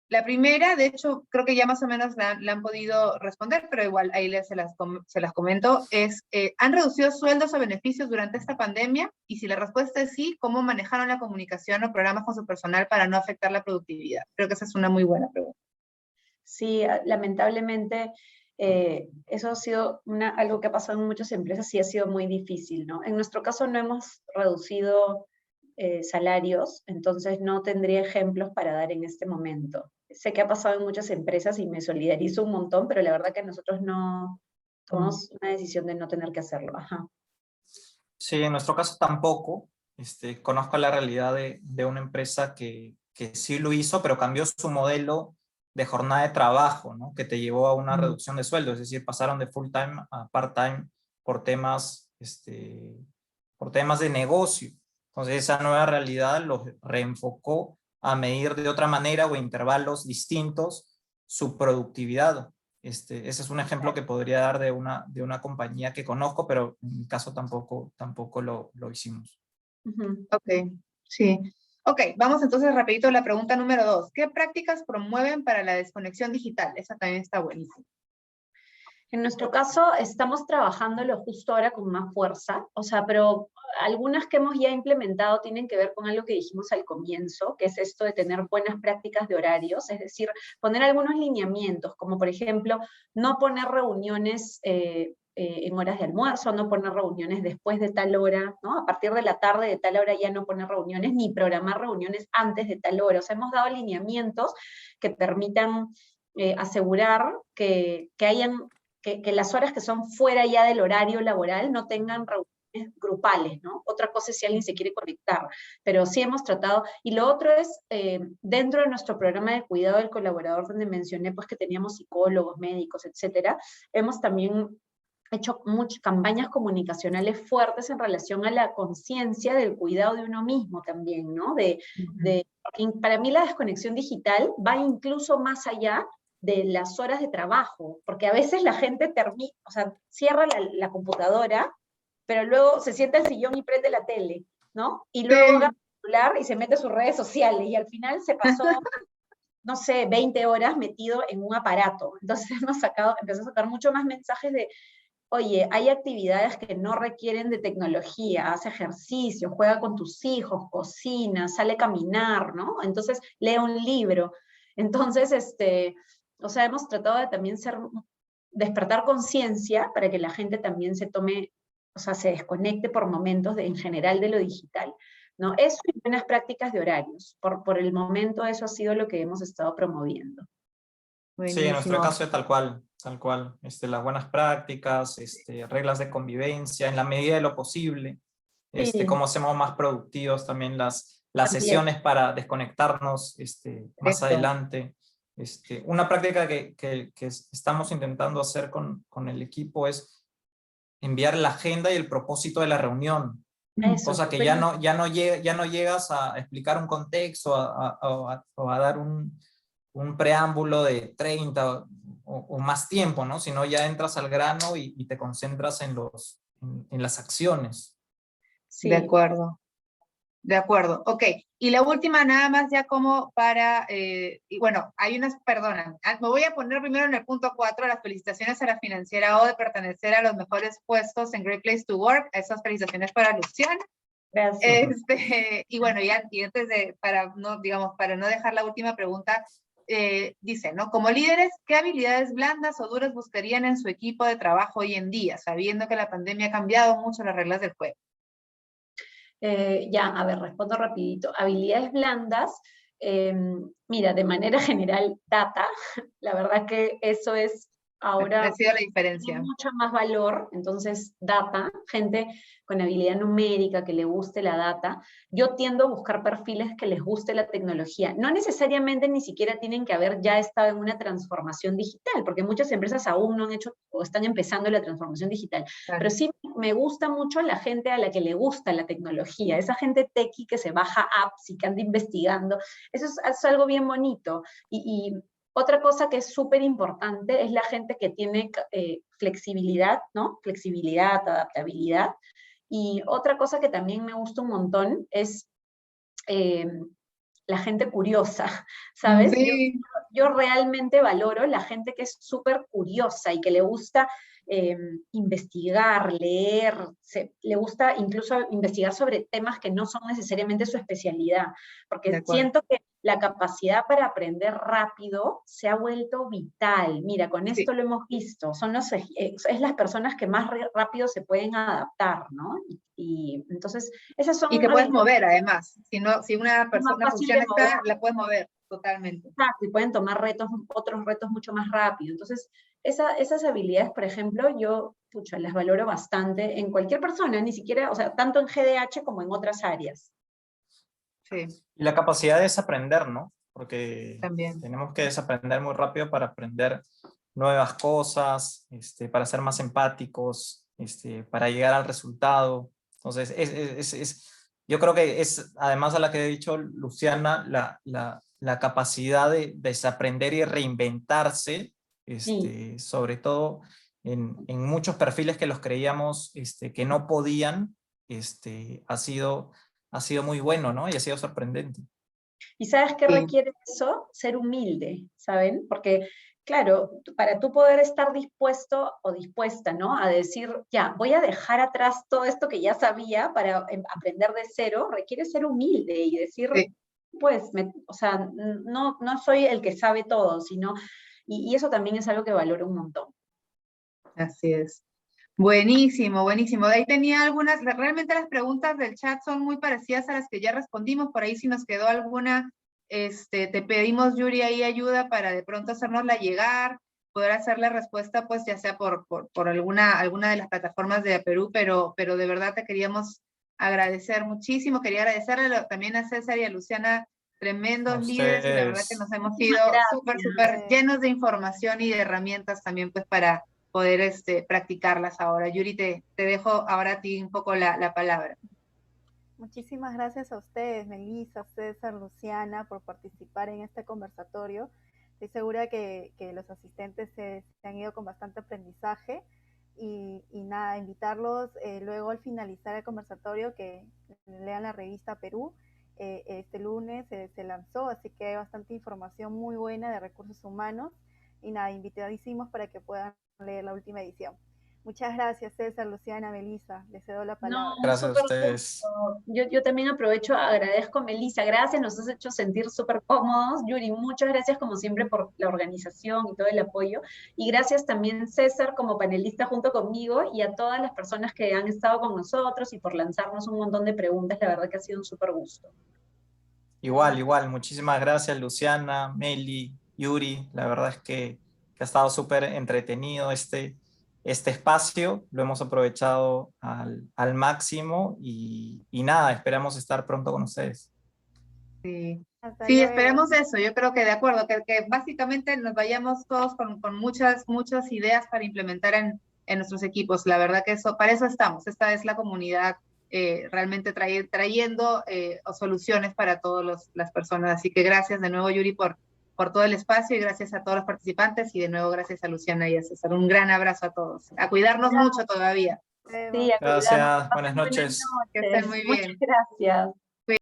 La primera, de hecho, creo que ya más o menos la han podido responder, pero igual ahí se las comento, es, ¿han reducido sueldos o beneficios durante esta pandemia? Y si la respuesta es sí, ¿cómo manejaron la comunicación o programas con su personal para no afectar la productividad? Creo que esa es una muy buena pregunta. Sí, lamentablemente eso ha sido algo que ha pasado en muchas empresas y ha sido muy difícil, ¿no? En nuestro caso no hemos reducido salarios, entonces no tendría ejemplos para dar en este momento. Sé que ha pasado en muchas empresas y me solidarizo un montón, pero la verdad que nosotros no tomamos una decisión de no tener que hacerlo. Ajá. Sí, en nuestro caso tampoco. Conozco la realidad de una empresa que sí lo hizo, pero cambió su modelo de jornada de trabajo, ¿no? Que te llevó a una reducción de sueldo, es decir, pasaron de full time a part time por temas de negocio. Entonces esa nueva realidad los reenfocó a medir de otra manera o intervalos distintos su productividad. Ese es un ejemplo que podría dar de una compañía que conozco, pero en mi caso tampoco lo hicimos. Ok, sí. Ok, vamos entonces rapidito a la pregunta número 2. ¿Qué prácticas promueven para la desconexión digital? Esa también está buenísima. En nuestro caso estamos trabajándolo justo ahora con más fuerza, o sea, pero algunas que hemos ya implementado tienen que ver con algo que dijimos al comienzo, que es esto de tener buenas prácticas de horarios, es decir, poner algunos lineamientos, como por ejemplo, no poner reuniones en horas de almuerzo, no poner reuniones después de tal hora, ¿no? A partir de la tarde de tal hora ya no poner reuniones, ni programar reuniones antes de tal hora. O sea, hemos dado lineamientos que permitan asegurar que las horas que son fuera ya del horario laboral no tengan reuniones grupales, ¿no? Otra cosa es si alguien se quiere conectar, pero sí hemos tratado, y lo otro es, dentro de nuestro programa de cuidado del colaborador, donde mencioné pues que teníamos psicólogos, médicos, etcétera, hemos también hecho muchas campañas comunicacionales fuertes en relación a la conciencia del cuidado de uno mismo también, ¿no? Para mí la desconexión digital va incluso más allá de las horas de trabajo, porque a veces la gente cierra la computadora, pero luego se sienta en el sillón y prende la tele, ¿no? Y luego agarra el celular y se mete a sus redes sociales, y al final se pasó, no sé, 20 horas metido en un aparato. Entonces empezó a sacar mucho más mensajes de, oye, hay actividades que no requieren de tecnología, haz ejercicio, juega con tus hijos, cocina, sale a caminar, ¿no? Entonces, lee un libro. Entonces, o sea, hemos tratado de también despertar conciencia para que la gente también se desconecte por momentos en general de lo digital, ¿no? Eso y buenas prácticas de horarios. Por el momento eso ha sido lo que hemos estado promoviendo. Buenísimo. Sí, en nuestro caso es tal cual. Las buenas prácticas, reglas de convivencia, en la medida de lo posible, Sí. cómo hacemos más productivos también las sesiones para desconectarnos más adelante. Una práctica que estamos intentando hacer con el equipo es enviar la agenda y el propósito de la reunión. Eso, Cosa que ya no llegas a explicar un contexto o a dar un preámbulo de 30 o más tiempo, ¿no? Sino ya entras al grano y te concentras en las acciones. Sí. De acuerdo, ok. Y la última nada más ya como para, y bueno, me voy a poner primero en el punto 4, las felicitaciones a la financiera O de pertenecer a los mejores puestos en Great Place to Work. Esas felicitaciones para Luciana. Gracias. Y bueno, y antes para no dejar la última pregunta, dice, ¿no? Como líderes, ¿qué habilidades blandas o duras buscarían en su equipo de trabajo hoy en día, sabiendo que la pandemia ha cambiado mucho las reglas del juego? A ver, respondo rapidito. Habilidades blandas, mira, de manera general, data, la verdad que eso es ahora ha sido la diferencia. Tiene mucho más valor, entonces data, gente con habilidad numérica, que le guste la data. Yo tiendo a buscar perfiles que les guste la tecnología. No necesariamente ni siquiera tienen que haber ya estado en una transformación digital, porque muchas empresas aún no han hecho o están empezando la transformación digital. Claro. Pero sí me gusta mucho la gente a la que le gusta la tecnología, esa gente techie que se baja apps y que anda investigando. Eso es algo bien bonito. Y Otra cosa que es súper importante es la gente que tiene flexibilidad, ¿no? Flexibilidad, adaptabilidad. Y otra cosa que también me gusta un montón es la gente curiosa, ¿sabes? Sí. Yo realmente valoro la gente que es súper curiosa y que le gusta investigar, leer, le gusta incluso investigar sobre temas que no son necesariamente su especialidad, porque siento que la capacidad para aprender rápido se ha vuelto vital. Mira, con esto lo hemos visto, es las personas que más rápido se pueden adaptar, ¿no? Y entonces, esas son... Y que puedes mover, además. Si una persona funciona mover, la puedes mover totalmente. Exacto, y pueden tomar otros retos mucho más rápido. Entonces, esas habilidades, por ejemplo, yo, las valoro bastante en cualquier persona, ni siquiera, o sea, tanto en GDH como en otras áreas. Sí. Y la capacidad de desaprender, ¿no? Porque también tenemos que desaprender muy rápido para aprender nuevas cosas, para ser más empáticos, para llegar al resultado. Entonces, yo creo que es, además a la que he dicho Luciana, la capacidad de desaprender y reinventarse, Sí. sobre todo en muchos perfiles que los creíamos que no podían, ha sido muy bueno, ¿no? Y ha sido sorprendente. ¿Y sabes qué requiere eso? Ser humilde, ¿saben? Porque, claro, para tú poder estar dispuesto o dispuesta, ¿no? A decir, ya, voy a dejar atrás todo esto que ya sabía para aprender de cero, requiere ser humilde y decir, pues, o sea, no soy el que sabe todo, sino, y eso también es algo que valoro un montón. Así es. Buenísimo, buenísimo. De ahí tenía algunas, realmente las preguntas del chat son muy parecidas a las que ya respondimos, por ahí si nos quedó alguna, te pedimos, Yuri, ahí ayuda para de pronto hacérnosla llegar, poder hacer la respuesta, pues ya sea por alguna de las plataformas de Perú, pero de verdad te queríamos agradecer muchísimo, quería agradecerle también a César y a Luciana, tremendos líderes, y la verdad que nos hemos ido súper llenos de información y de herramientas también, pues para poder practicarlas ahora. Yuri, te dejo ahora a ti un poco la palabra. Muchísimas gracias a ustedes, Melissa, César, Luciana, por participar en este conversatorio. Estoy segura que los asistentes se han ido con bastante aprendizaje y nada, invitarlos luego al finalizar el conversatorio que lean la revista Perú. Este lunes se lanzó, así que hay bastante información muy buena de recursos humanos y nada, invitadísimos para que puedan leer la última edición. Muchas gracias, César, Luciana, Melissa. Les cedo la palabra. No, gracias a ustedes. Yo también aprovecho, agradezco a Melissa, gracias, nos has hecho sentir súper cómodos. Yuri, muchas gracias como siempre por la organización y todo el apoyo. Y gracias también César como panelista junto conmigo y a todas las personas que han estado con nosotros y por lanzarnos un montón de preguntas. La verdad que ha sido un súper gusto. Igual. Muchísimas gracias, Luciana, Meli, Yuri. La verdad es que ha estado súper entretenido este espacio. Lo hemos aprovechado al máximo y nada, esperamos estar pronto con ustedes. Sí, esperemos eso. Yo creo que de acuerdo, que básicamente nos vayamos todos con muchas muchas ideas para implementar en nuestros equipos. La verdad que para eso estamos. Esta es la comunidad realmente trayendo soluciones para todas las personas. Así que gracias de nuevo, Yuri, por todo el espacio y gracias a todos los participantes y de nuevo gracias a Luciana y a César. Un gran abrazo a todos. A cuidarnos mucho todavía. Sí, gracias, buenas noches. Que estén muy bien. Muchas gracias.